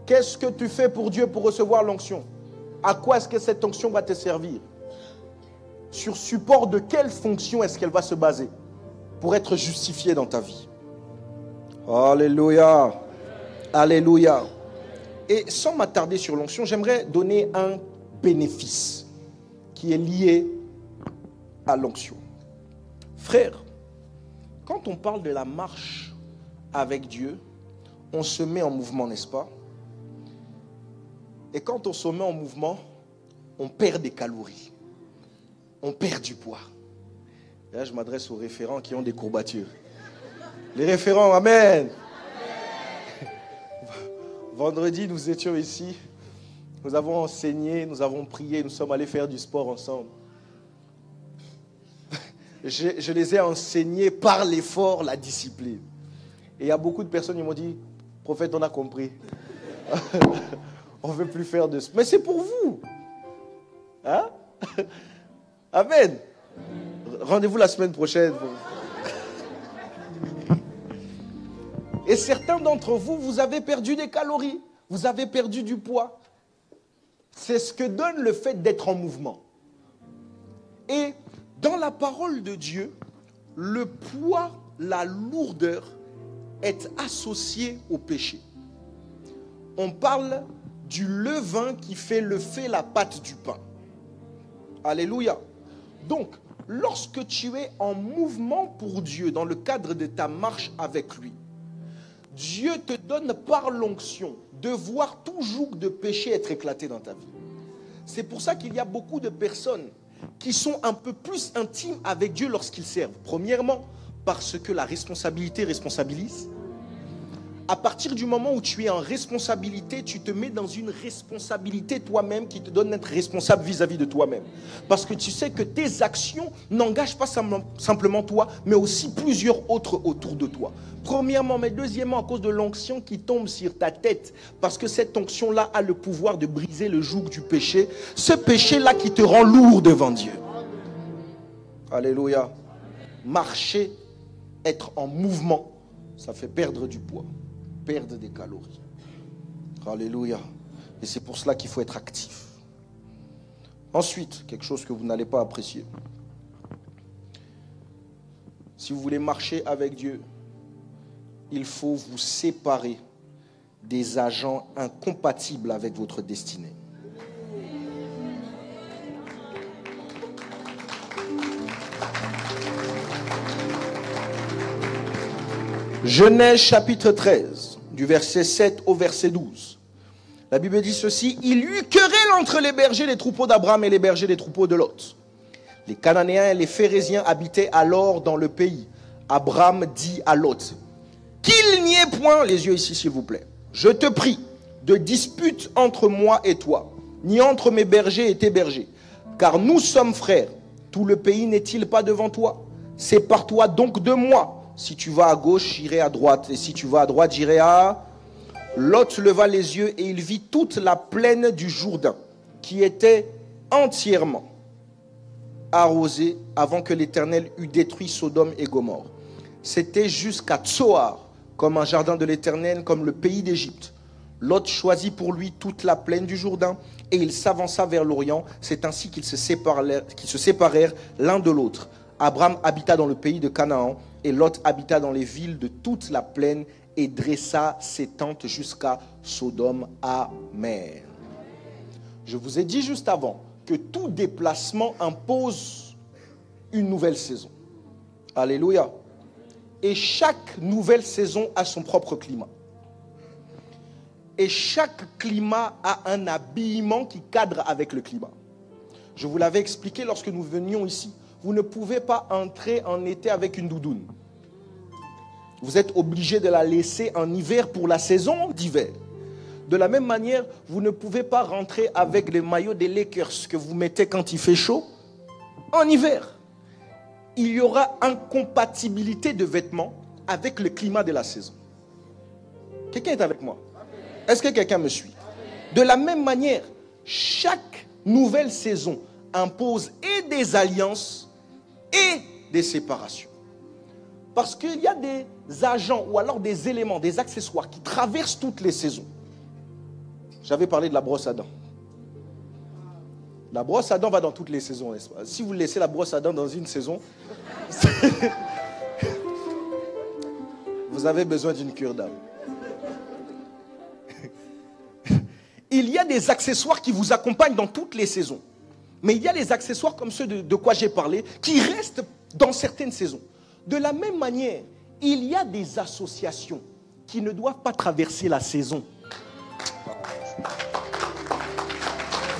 Qu'est-ce que tu fais pour Dieu pour recevoir l'onction? À quoi est-ce que cette onction va te servir? Sur support de quelle fonction est-ce qu'elle va se baser pour être justifiée dans ta vie? Alléluia. Alléluia. Et sans m'attarder sur l'onction, j'aimerais donner un bénéfice qui est lié à l'onction. Frère, quand on parle de la marche avec Dieu, on se met en mouvement, n'est-ce pas? Et quand on se met en mouvement, on perd des calories. On perd du poids. Et là, je m'adresse aux référents qui ont des courbatures. Les référents, amen. Vendredi, nous étions ici. Nous avons enseigné, nous avons prié, nous sommes allés faire du sport ensemble. Je les ai enseignés par l'effort, la discipline. Et il y a beaucoup de personnes qui m'ont dit, prophète, on a compris. On ne veut plus faire de sport. Mais c'est pour vous. Hein? Amen. Rendez-vous la semaine prochaine. Et certains d'entre vous, vous avez perdu des calories. Vous avez perdu du poids. C'est ce que donne le fait d'être en mouvement. Et dans la parole de Dieu, le poids, la lourdeur est associé au péché. On parle du levain qui fait la pâte du pain. Alléluia. Donc, lorsque tu es en mouvement pour Dieu dans le cadre de ta marche avec lui, Dieu te donne par l'onction de voir tout joug de péché être éclaté dans ta vie. C'est pour ça qu'il y a beaucoup de personnes qui sont un peu plus intimes avec Dieu lorsqu'ils servent. Premièrement, parce que la responsabilité responsabilise. À partir du moment où tu es en responsabilité, tu te mets dans une responsabilité toi-même qui te donne d'être responsable vis-à-vis de toi-même. Parce que tu sais que tes actions n'engagent pas simplement toi, mais aussi plusieurs autres autour de toi. Premièrement, mais deuxièmement, à cause de l'onction qui tombe sur ta tête, parce que cette onction-là a le pouvoir de briser le joug du péché, ce péché-là qui te rend lourd devant Dieu. Alléluia. Marcher, être en mouvement, ça fait perdre du poids. Perdre des calories. Alléluia. Et c'est pour cela qu'il faut être actif. Ensuite, quelque chose que vous n'allez pas apprécier. Si vous voulez marcher avec Dieu, il faut vous séparer des agents incompatibles avec votre destinée. Genèse chapitre 13. Du verset 7 au verset 12. La Bible dit ceci: il y eut querelle entre les bergers des troupeaux d'Abraham et les bergers des troupeaux de Lot. Les Cananéens et les Phérésiens habitaient alors dans le pays. Abraham dit à Lot: qu'il n'y ait point, les yeux ici s'il vous plaît, je te prie, de dispute entre moi et toi, ni entre mes bergers et tes bergers, car nous sommes frères. Tout le pays n'est-il pas devant toi? Sépare-toi donc de moi. Si tu vas à gauche, j'irai à droite. Et si tu vas à droite, j'irai à... Lot leva les yeux et il vit toute la plaine du Jourdain, qui était entièrement arrosée avant que l'Éternel eût détruit Sodome et Gomorrhe. C'était jusqu'à Tsoar, comme un jardin de l'Éternel, comme le pays d'Égypte. Lot choisit pour lui toute la plaine du Jourdain et il s'avança vers l'Orient. C'est ainsi qu'ils se séparèrent l'un de l'autre. Abraham habita dans le pays de Canaan et Lot habita dans les villes de toute la plaine et dressa ses tentes jusqu'à Sodome. Amen. Je vous ai dit juste avant que tout déplacement impose une nouvelle saison. Alléluia. Et chaque nouvelle saison a son propre climat. Et chaque climat a un habillement qui cadre avec le climat. Je vous l'avais expliqué lorsque nous venions ici. Vous ne pouvez pas entrer en été avec une doudoune. Vous êtes obligé de la laisser en hiver pour la saison d'hiver. De la même manière, vous ne pouvez pas rentrer avec les maillots des Lakers que vous mettez quand il fait chaud en hiver. Il y aura incompatibilité de vêtements avec le climat de la saison. Quelqu'un est avec moi? Est-ce que quelqu'un me suit? De la même manière, chaque nouvelle saison impose et des alliances et des séparations. Parce qu'il y a des agents ou alors des éléments, des accessoires qui traversent toutes les saisons. J'avais parlé de la brosse à dents. La brosse à dents va dans toutes les saisons, n'est-ce pas? Si vous laissez la brosse à dents dans une saison, vous avez besoin d'une cure d'âme. Il y a des accessoires qui vous accompagnent dans toutes les saisons. Mais il y a les accessoires comme ceux de quoi j'ai parlé qui restent dans certaines saisons. De la même manière, il y a des associations qui ne doivent pas traverser la saison.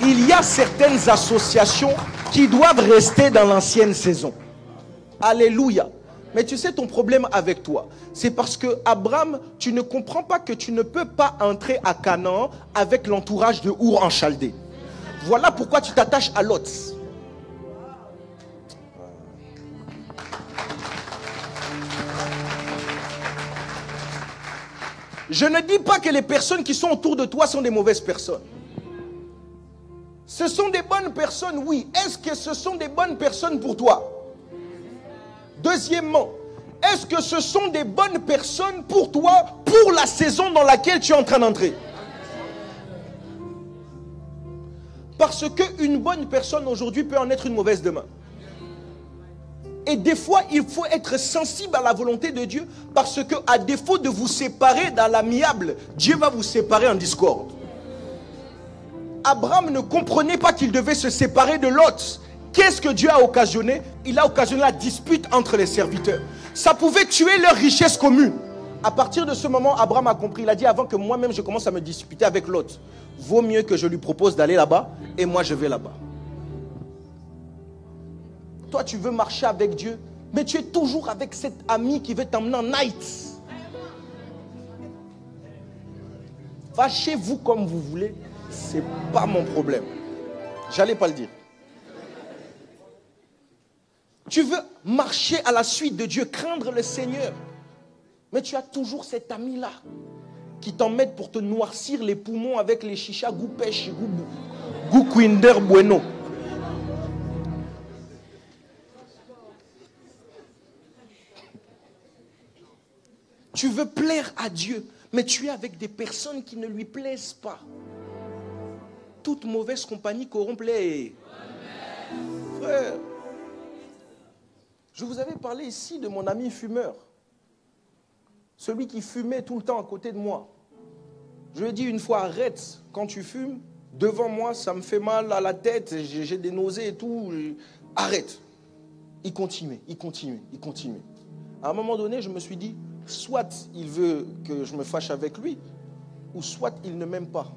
Il y a certaines associations qui doivent rester dans l'ancienne saison. Alléluia. Mais tu sais, ton problème avec toi, c'est parce que Abraham, tu ne comprends pas que tu ne peux pas entrer à Canaan avec l'entourage de Our en Chaldée. Voilà pourquoi tu t'attaches à Lot. Je ne dis pas que les personnes qui sont autour de toi sont des mauvaises personnes. Ce sont des bonnes personnes, oui. Est-ce que ce sont des bonnes personnes pour toi? Deuxièmement, est-ce que ce sont des bonnes personnes pour toi, pour la saison dans laquelle tu es en train d'entrer? Parce qu'une bonne personne aujourd'hui peut en être une mauvaise demain. Et des fois, il faut être sensible à la volonté de Dieu, parce qu'à défaut de vous séparer dans l'amiable, Dieu va vous séparer en discorde. Abraham ne comprenait pas qu'il devait se séparer de Lot. Qu'est-ce que Dieu a occasionné? Il a occasionné la dispute entre les serviteurs. Ça pouvait tuer leur richesse commune. À partir de ce moment, Abraham a compris. Il a dit, avant que moi-même je commence à me disputer avec l'autre, vaut mieux que je lui propose d'aller là-bas et moi je vais là-bas. Toi, tu veux marcher avec Dieu, mais tu es toujours avec cet ami qui veut t'emmener en night. Fâchez-vous comme vous voulez, c'est pas mon problème. J'allais pas le dire. Tu veux marcher à la suite de Dieu, craindre le Seigneur, mais tu as toujours cet ami-là qui t'emmène pour te noircir les poumons avec les chichas goût pêche, goût Kinder Bueno. Tu veux plaire à Dieu, mais tu es avec des personnes qui ne lui plaisent pas. Toute mauvaise compagnie corrompt les... Frère, je vous avais parlé ici de mon ami fumeur. Celui qui fumait tout le temps à côté de moi. Je lui ai dit une fois, arrête, quand tu fumes, devant moi, ça me fait mal à la tête, j'ai des nausées et tout. Arrête. Il continuait. À un moment donné, je me suis dit, soit il veut que je me fâche avec lui, ou soit il ne m'aime pas.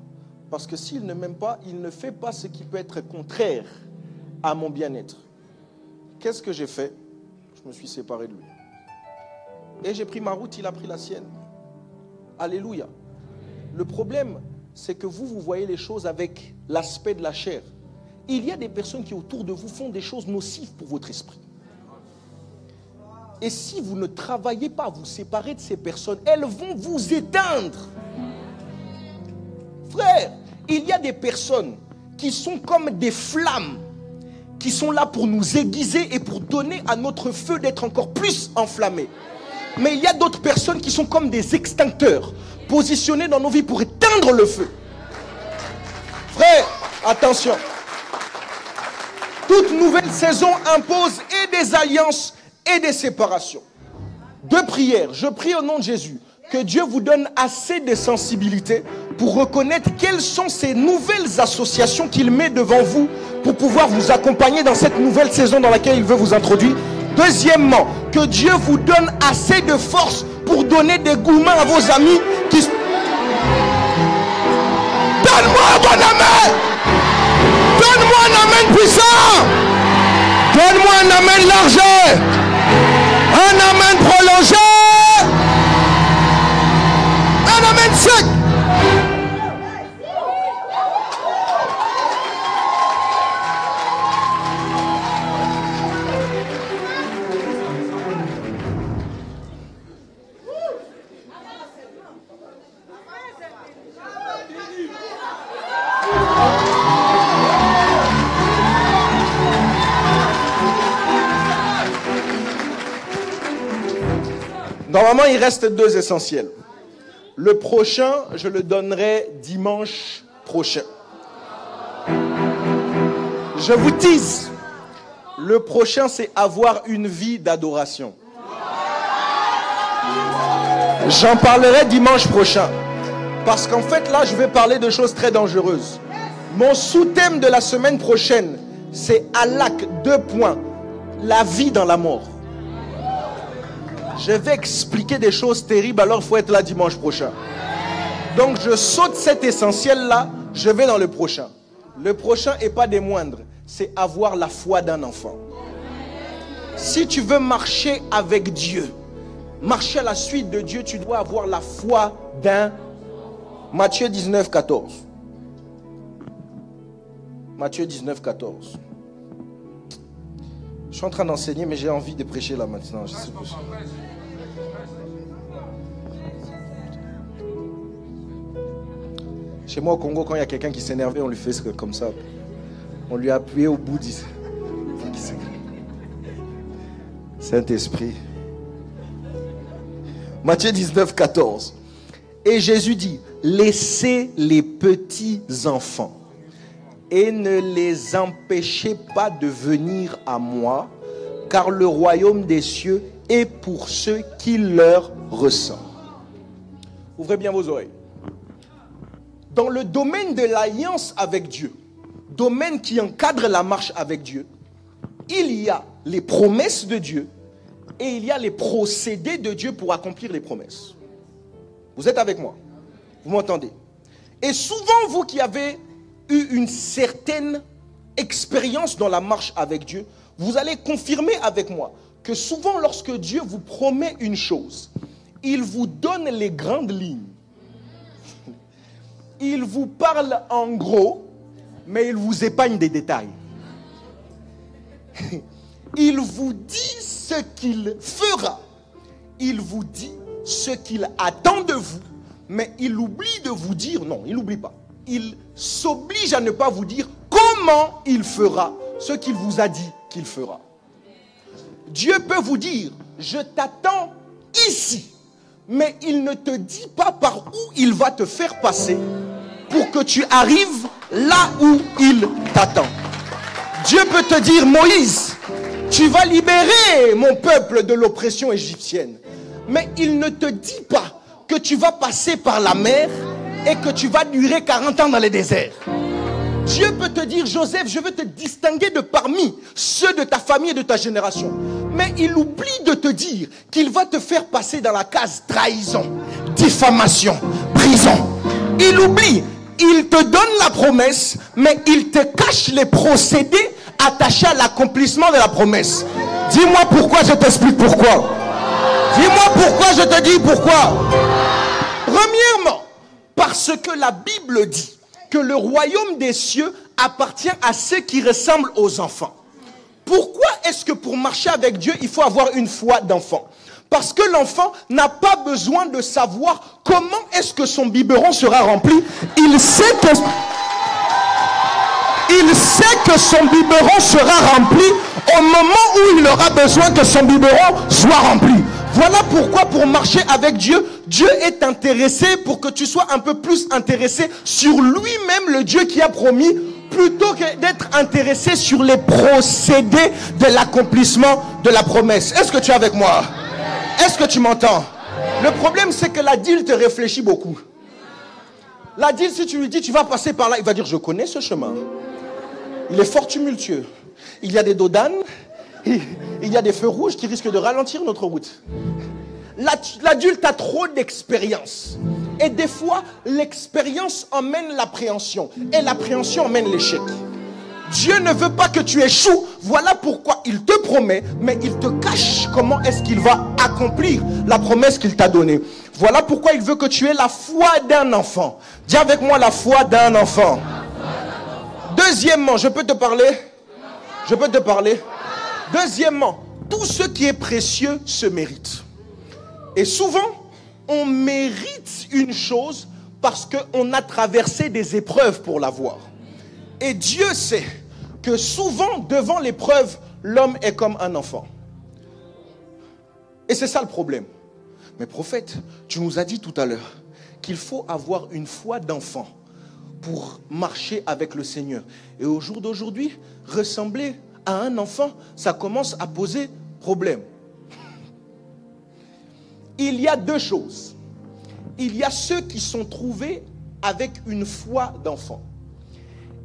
Parce que s'il ne m'aime pas, il ne fait pas ce qui peut être contraire à mon bien-être. Qu'est-ce que j'ai fait? Je me suis séparé de lui. Et j'ai pris ma route, il a pris la sienne. Alléluia. Le problème, c'est que vous voyez les choses avec l'aspect de la chair. Il y a des personnes qui autour de vous font des choses nocives pour votre esprit. Et si vous ne travaillez pas à vous séparer de ces personnes, elles vont vous éteindre. Frère, il y a des personnes qui sont comme des flammes, qui sont là pour nous aiguiser et pour donner à notre feu d'être encore plus enflammé. Mais il y a d'autres personnes qui sont comme des extincteurs, positionnés dans nos vies pour éteindre le feu. Frère, attention. Toute nouvelle saison impose et des alliances et des séparations. Deux prières. Je prie au nom de Jésus que Dieu vous donne assez de sensibilité pour reconnaître quelles sont ces nouvelles associations qu'il met devant vous pour pouvoir vous accompagner dans cette nouvelle saison dans laquelle il veut vous introduire. Deuxièmement, que Dieu vous donne assez de force pour donner des gourmands à vos amis qui... Donne-moi un bon amen! Donne-moi un amen puissant! Donne-moi un amen large! Un amen prolongé! Un amen sec! Normalement, il reste deux essentiels. Le prochain, je le donnerai dimanche prochain. Je vous tease. Le prochain, c'est avoir une vie d'adoration. J'en parlerai dimanche prochain. Parce qu'en fait, là, je vais parler de choses très dangereuses. Mon sous-thème de la semaine prochaine, c'est Halak, 2 points. La vie dans la mort. Je vais expliquer des choses terribles, alors il faut être là dimanche prochain. Donc je saute cet essentiel-là, je vais dans le prochain. Le prochain n'est pas des moindres, c'est avoir la foi d'un enfant. Si tu veux marcher avec Dieu, marcher à la suite de Dieu, tu dois avoir la foi d'un... Matthieu 19, 14. Matthieu 19, 14. Je suis en train d'enseigner, mais j'ai envie de prêcher là maintenant. Je sais pas. Chez moi au Congo, quand il y a quelqu'un qui s'énervait, on lui fait comme ça. On lui a appuyé au bout. Saint-Esprit. Matthieu 19, 14. Et Jésus dit, laissez les petits enfants et ne les empêchez pas de venir à moi, car le royaume des cieux est pour ceux qui leur ressemblent. Ouvrez bien vos oreilles. Dans le domaine de l'alliance avec Dieu, domaine qui encadre la marche avec Dieu, Il y a les promesses de Dieu et il y a les procédés de Dieu pour accomplir les promesses. Vous êtes avec moi? Vous m'entendez? Et souvent, vous qui avez eu une certaine expérience dans la marche avec Dieu, vous allez confirmer avec moi que souvent lorsque Dieu vous promet une chose, il vous donne les grandes lignes. Il vous parle en gros, mais il vous épargne des détails. Il vous dit ce qu'il fera. Il vous dit ce qu'il attend de vous, mais il oublie de vous dire, non, il n'oublie pas. Il s'oblige à ne pas vous dire comment il fera ce qu'il vous a dit qu'il fera. Dieu peut vous dire, je t'attends ici, mais il ne te dit pas par où il va te faire passer pour que tu arrives là où il t'attend. Dieu peut te dire, Moïse, tu vas libérer mon peuple de l'oppression égyptienne. Mais il ne te dit pas que tu vas passer par la mer et que tu vas durer 40 ans dans les déserts. Dieu peut te dire, Joseph, je veux te distinguer de parmi ceux de ta famille et de ta génération. Mais il oublie de te dire qu'il va te faire passer dans la case trahison, diffamation, prison. Il oublie, il te donne la promesse, mais il te cache les procédés attachés à l'accomplissement de la promesse. Dis-moi pourquoi, je t'explique pourquoi. Dis-moi pourquoi, je te dis pourquoi. Premièrement, parce que la Bible dit que le royaume des cieux appartient à ceux qui ressemblent aux enfants. Pourquoi est-ce que pour marcher avec Dieu, il faut avoir une foi d'enfant? Parce que l'enfant n'a pas besoin de savoir comment est-ce que son biberon sera rempli. Il sait que son biberon sera rempli au moment où il aura besoin que son biberon soit rempli. Voilà pourquoi pour marcher avec Dieu, Dieu est intéressé pour que tu sois un peu plus intéressé sur lui-même, le Dieu qui a promis, plutôt que d'être intéressé sur les procédés de l'accomplissement de la promesse. Est-ce que tu es avec moi? Est-ce que tu m'entends? Le problème, c'est que l'adulte réfléchit beaucoup. L'adulte, si tu lui dis tu vas passer par là, il va dire je connais ce chemin. Il est fort tumultueux. Il y a des dos d'âne, il y a des feux rouges qui risquent de ralentir notre route. L'adulte a trop d'expérience. Et des fois, l'expérience emmène l'appréhension. Et l'appréhension emmène l'échec. Dieu ne veut pas que tu échoues. Voilà pourquoi il te promet, mais il te cache comment est-ce qu'il va accomplir la promesse qu'il t'a donnée. Voilà pourquoi il veut que tu aies la foi d'un enfant. Dis avec moi la foi d'un enfant. Deuxièmement, je peux te parler? Je peux te parler? Deuxièmement, tout ce qui est précieux se mérite. Et souvent, on mérite une chose parce qu'on a traversé des épreuves pour l'avoir. Et Dieu sait que souvent, devant l'épreuve, l'homme est comme un enfant. Et c'est ça le problème. Mais prophète, tu nous as dit tout à l'heure qu'il faut avoir une foi d'enfant pour marcher avec le Seigneur. Et au jour d'aujourd'hui, ressembler à un enfant, ça commence à poser problème. Il y a deux choses. Il y a ceux qui sont trouvés avec une foi d'enfant.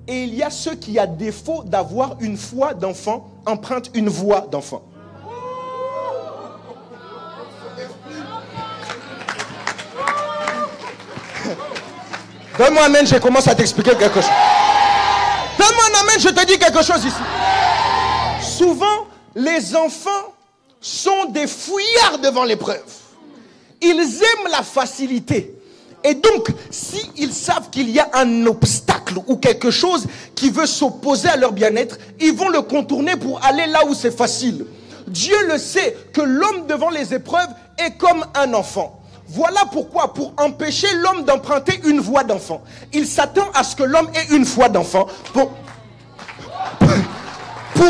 Et il y a ceux qui, à défaut d'avoir une foi d'enfant, empruntent une voix d'enfant. Donne-moi un amen, je commence à t'expliquer quelque chose. Donne-moi un amen, je te dis quelque chose ici. Souvent, les enfants sont des fouillards devant l'épreuve. Ils aiment la facilité. Et donc, s'ils savent qu'il y a un obstacle ou quelque chose qui veut s'opposer à leur bien-être, ils vont le contourner pour aller là où c'est facile. Dieu le sait que l'homme devant les épreuves est comme un enfant. Voilà pourquoi, pour empêcher l'homme d'emprunter une voie d'enfant, il s'attend à ce que l'homme ait une foi d'enfant pour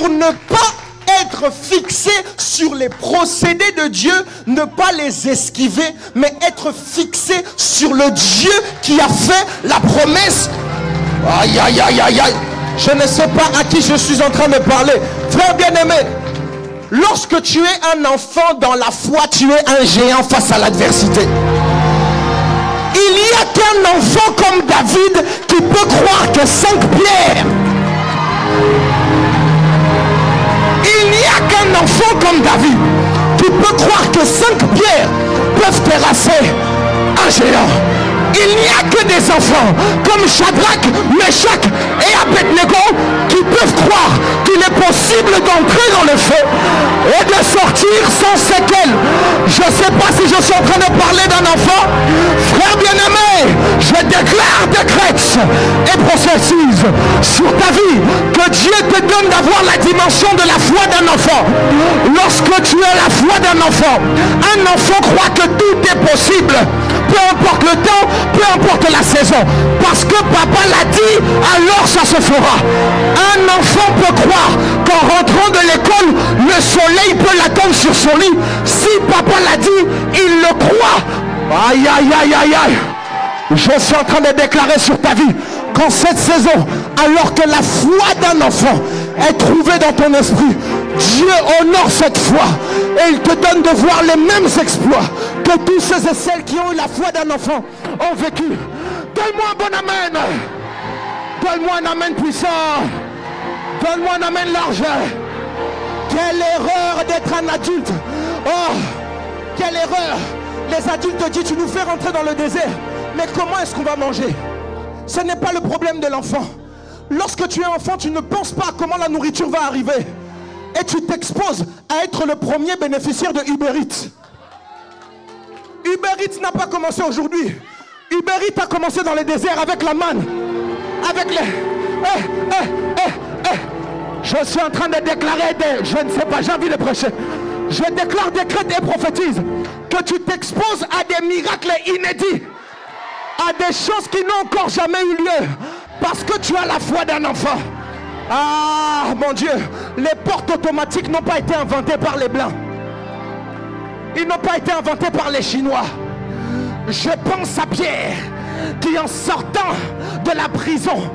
ne pas être fixé sur les procédés de Dieu, ne pas les esquiver, mais être fixé sur le Dieu qui a fait la promesse. Aïe, aïe, aïe, aïe, aïe. Je ne sais pas à qui je suis en train de parler. Frère bien-aimé, lorsque tu es un enfant dans la foi, tu es un géant face à l'adversité. Il n'y a qu'un enfant comme David qui peut croire que 5 pierres. un enfant comme David, tu peux croire que 5 pierres peuvent terrasser un géant. Il n'y a que des enfants comme Shadrach, Meshach et Abednego qui peuvent croire qu'il est possible d'entrer dans le feu et de sortir sans séquelles. Je ne sais pas si je suis en train de parler d'un enfant. Frère bien-aimé, je déclare, décrète et prophétise sur ta vie que Dieu te donne d'avoir la dimension de la foi d'un enfant. Lorsque tu as la foi d'un enfant, un enfant croit que tout est possible. Peu importe le temps, peu importe la saison. Parce que papa l'a dit, alors ça se fera. Un enfant peut croire qu'en rentrant de l'école, le soleil peut l'attendre sur son lit. Si papa l'a dit, il le croit. Aïe, aïe, aïe, aïe, aïe. Je suis en train de déclarer sur ta vie qu'en cette saison, alors que la foi d'un enfant est trouvée dans ton esprit, Dieu honore cette foi et il te donne de voir les mêmes exploits que tous ceux et celles qui ont eu la foi d'un enfant ont vécu. Donne-moi un bon amen. Donne-moi un amen puissant. Donne-moi un amen large. Quelle erreur d'être un adulte. Oh, quelle erreur. Les adultes disent, tu nous fais rentrer dans le désert. Mais comment est-ce qu'on va manger? Ce n'est pas le problème de l'enfant. Lorsque tu es enfant, tu ne penses pas à comment la nourriture va arriver. Et tu t'exposes à être le premier bénéficiaire de Uber Eats. Uber Eats n'a pas commencé aujourd'hui. Uber Eats a commencé dans les déserts avec la manne. Avec les... Je suis en train de déclarer je ne sais pas, j'ai envie de prêcher. Je déclare, décrète et prophétise que tu t'exposes à des miracles inédits, à des choses qui n'ont encore jamais eu lieu, parce que tu as la foi d'un enfant. Ah mon Dieu, les portes automatiques n'ont pas été inventées par les Blancs. Ils n'ont pas été inventés par les Chinois. Je pense à Pierre qui, en sortant de la prison,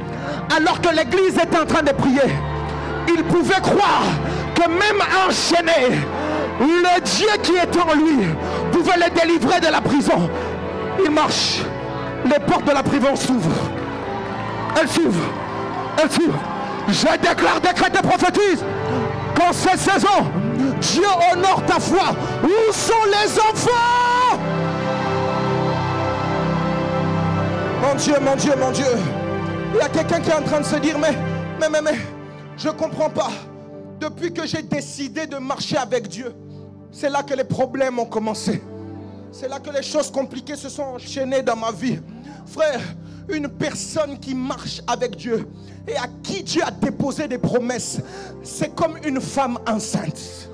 alors que l'église était en train de prier, il pouvait croire que même enchaîné, le Dieu qui était en lui pouvait le délivrer de la prison. Il marche, les portes de la prison s'ouvrent. Elles s'ouvrent, elles s'ouvrent. Je déclare, décrète et prophétise qu'en cette saison, Dieu honore ta foi. Où sont les enfants? Mon Dieu, mon Dieu, mon Dieu. Il y a quelqu'un qui est en train de se dire, mais, je ne comprends pas. Depuis que j'ai décidé de marcher avec Dieu, c'est là que les problèmes ont commencé. C'est là que les choses compliquées se sont enchaînées dans ma vie. Frère, une personne qui marche avec Dieu et à qui Dieu a déposé des promesses, c'est comme une femme enceinte.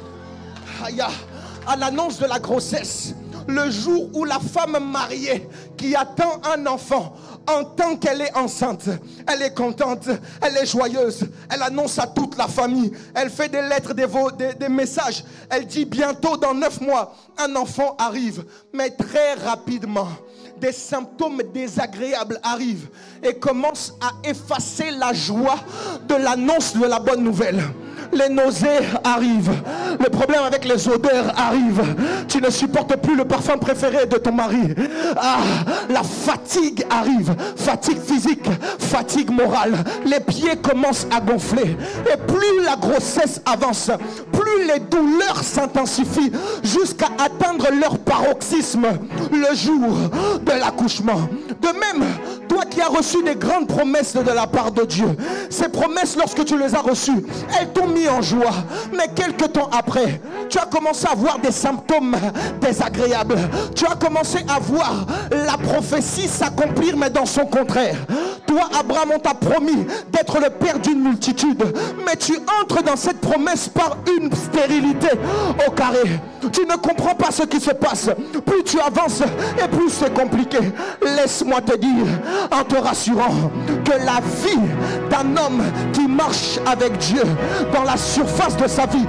À l'annonce de la grossesse, le jour où la femme mariée qui attend un enfant entend qu'elle est enceinte, elle est contente, elle est joyeuse, elle annonce à toute la famille, elle fait des lettres, des messages, elle dit bientôt dans 9 mois, un enfant arrive, mais très rapidement, des symptômes désagréables arrivent et commencent à effacer la joie de l'annonce de la bonne nouvelle. Les nausées arrivent, le problème avec les odeurs arrive, tu ne supportes plus le parfum préféré de ton mari. La fatigue arrive, fatigue physique, fatigue morale, les pieds commencent à gonfler et plus la grossesse avance, plus les douleurs s'intensifient jusqu'à atteindre leur paroxysme le jour de l'accouchement. De même, toi qui as reçu des grandes promesses de la part de Dieu, ces promesses, lorsque tu les as reçues, elles t'ont mis en joie, mais quelques temps après, tu as commencé à voir des symptômes désagréables. Tu as commencé à voir la prophétie s'accomplir, mais dans son contraire. Toi, Abraham, on t'a promis d'être le père d'une multitude, mais tu entres dans cette promesse par une stérilité au carré. Tu ne comprends pas ce qui se passe. Plus tu avances et plus c'est compliqué. Laisse-moi te dire, en te rassurant, que la vie d'un homme qui marche avec Dieu dans la surface de sa vie,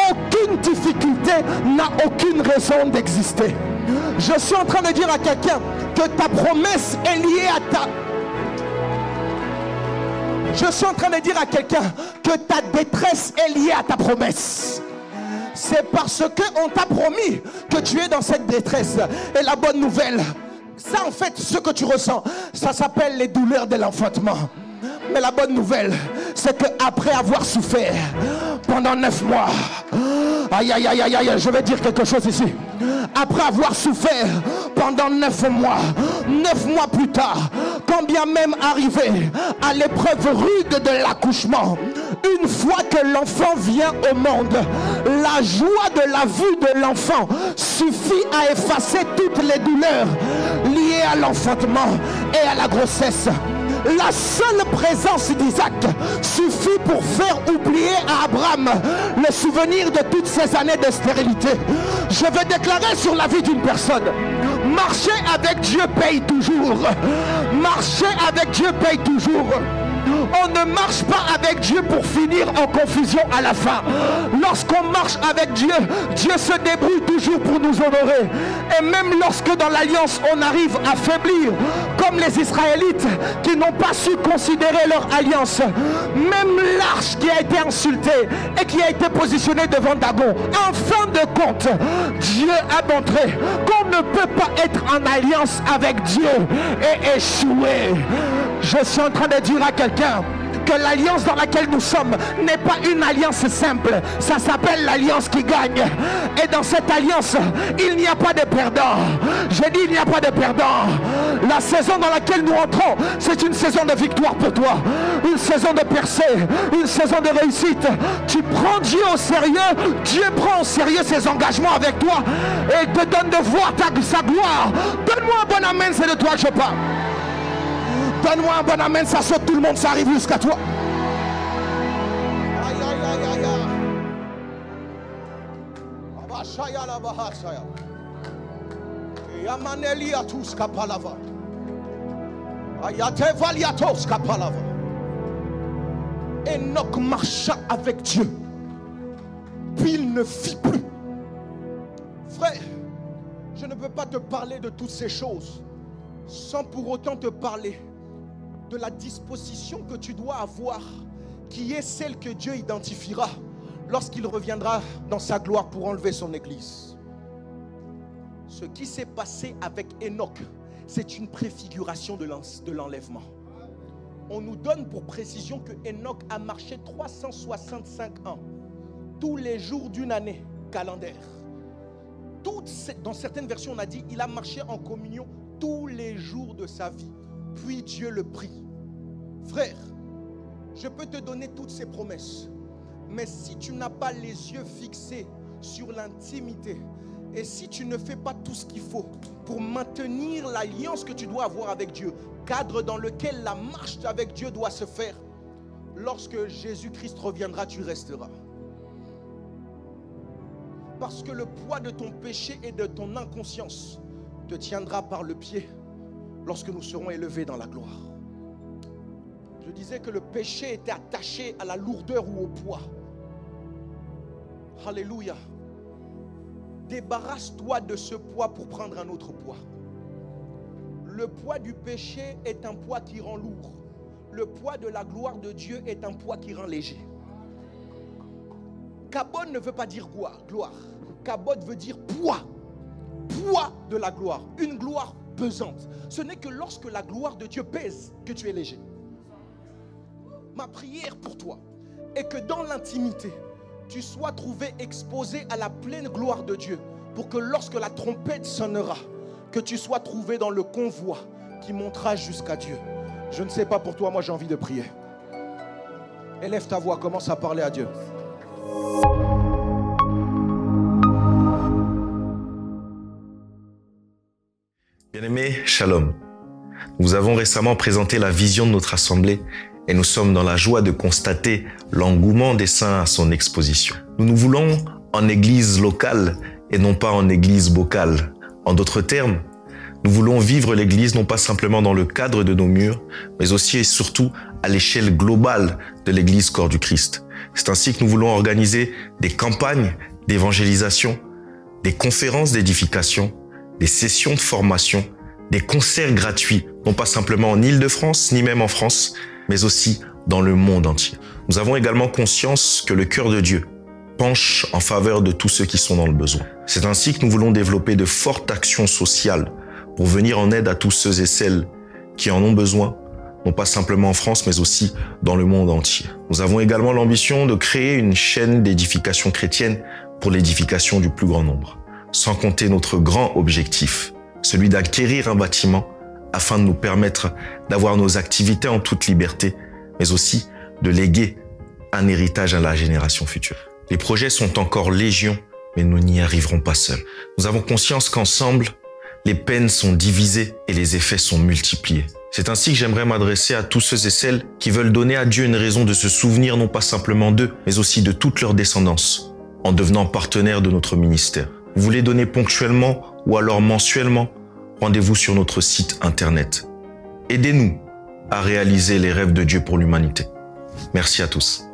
aucune difficulté n'a aucune raison d'exister. Je suis en train de dire à quelqu'un que ta promesse est liée à ta... Je suis en train de dire à quelqu'un que ta détresse est liée à ta promesse. C'est parce qu'on t'a promis que tu es dans cette détresse. Et la bonne nouvelle, ça en fait, ce que tu ressens, ça s'appelle les douleurs de l'enfantement. Mais la bonne nouvelle, c'est qu'après avoir souffert pendant 9 mois, aïe, aïe, aïe, aïe, aïe, je vais dire quelque chose ici. Après avoir souffert pendant 9 mois, 9 mois plus tard, quand bien même arrivé à l'épreuve rude de l'accouchement, une fois que l'enfant vient au monde, la joie de la vue de l'enfant suffit à effacer toutes les douleurs liées à l'enfantement et à la grossesse. La seule présence d'Isaac suffit pour faire oublier à Abraham le souvenir de toutes ces années de stérilité. Je vais déclarer sur la vie d'une personne: marcher avec Dieu paye toujours. Marcher avec Dieu paye toujours. On ne marche pas avec Dieu pour finir en confusion à la fin. Lorsqu'on marche avec Dieu, Dieu se débrouille toujours pour nous honorer. Et même lorsque dans l'alliance on arrive à faiblir, comme les Israélites qui n'ont pas su considérer leur alliance, même l'arche qui a été insultée et qui a été positionnée devant Dagon, en fin de compte, Dieu a montré qu'on ne peut pas être en alliance avec Dieu et échouer. Je suis en train de dire à quelqu'un que l'alliance dans laquelle nous sommes n'est pas une alliance simple. Ça s'appelle l'alliance qui gagne. Et dans cette alliance, il n'y a pas de perdant. J'ai dit il n'y a pas de perdant. La saison dans laquelle nous entrons, c'est une saison de victoire pour toi. Une saison de percée, une saison de réussite. Tu prends Dieu au sérieux, Dieu prend au sérieux ses engagements avec toi et il te donne de voir sa gloire. Donne-moi un bon amen, c'est de toi que je parle. Donne-moi un bon amen, ça saute tout le monde, ça arrive jusqu'à toi. Aïe, aïe, aïe, aïe, aïe. Enoch marcha avec Dieu, puis il ne fit plus. Frère, je ne peux pas te parler de toutes ces choses sans pour autant te parler de la disposition que tu dois avoir, qui est celle que Dieu identifiera lorsqu'il reviendra dans sa gloire pour enlever son église. Ce qui s'est passé avec Enoch, c'est une préfiguration de l'enlèvement. On nous donne pour précision que Enoch a marché 365 ans, tous les jours d'une année calendaire. Dans certaines versions, on a dit il a marché en communion tous les jours de sa vie. Puis Dieu le prit. Frère, je peux te donner toutes ces promesses, mais si tu n'as pas les yeux fixés sur l'intimité, et si tu ne fais pas tout ce qu'il faut pour maintenir l'alliance que tu dois avoir avec Dieu, cadre dans lequel la marche avec Dieu doit se faire, lorsque Jésus-Christ reviendra, tu resteras. Parce que le poids de ton péché et de ton inconscience te tiendra par le pied lorsque nous serons élevés dans la gloire. Je disais que le péché était attaché à la lourdeur ou au poids. Alléluia. Débarrasse-toi de ce poids pour prendre un autre poids. Le poids du péché est un poids qui rend lourd. Le poids de la gloire de Dieu est un poids qui rend léger. Kabod ne veut pas dire gloire. Kabod veut dire poids. Poids de la gloire. Une gloire pesante. Ce n'est que lorsque la gloire de Dieu pèse que tu es léger. Ma prière pour toi est que dans l'intimité, tu sois trouvé exposé à la pleine gloire de Dieu, pour que lorsque la trompette sonnera, que tu sois trouvé dans le convoi qui montera jusqu'à Dieu. Je ne sais pas pour toi, moi j'ai envie de prier. Élève ta voix, commence à parler à Dieu. Bien-aimés, shalom. Nous avons récemment présenté la vision de notre assemblée et nous sommes dans la joie de constater l'engouement des saints à son exposition. Nous nous voulons en église locale et non pas en église bocale. En d'autres termes, nous voulons vivre l'église non pas simplement dans le cadre de nos murs, mais aussi et surtout à l'échelle globale de l'église corps du Christ. C'est ainsi que nous voulons organiser des campagnes d'évangélisation, des conférences d'édification, des sessions de formation, des concerts gratuits, non pas simplement en Île-de-France, ni même en France, mais aussi dans le monde entier. Nous avons également conscience que le cœur de Dieu penche en faveur de tous ceux qui sont dans le besoin. C'est ainsi que nous voulons développer de fortes actions sociales pour venir en aide à tous ceux et celles qui en ont besoin, non pas simplement en France, mais aussi dans le monde entier. Nous avons également l'ambition de créer une chaîne d'édification chrétienne pour l'édification du plus grand nombre, sans compter notre grand objectif, celui d'acquérir un bâtiment afin de nous permettre d'avoir nos activités en toute liberté, mais aussi de léguer un héritage à la génération future. Les projets sont encore légion, mais nous n'y arriverons pas seuls. Nous avons conscience qu'ensemble, les peines sont divisées et les effets sont multipliés. C'est ainsi que j'aimerais m'adresser à tous ceux et celles qui veulent donner à Dieu une raison de se souvenir non pas simplement d'eux, mais aussi de toute leur descendance, en devenant partenaires de notre ministère. Vous voulez donner ponctuellement ou alors mensuellement? Rendez-vous sur notre site internet. Aidez-nous à réaliser les rêves de Dieu pour l'humanité. Merci à tous.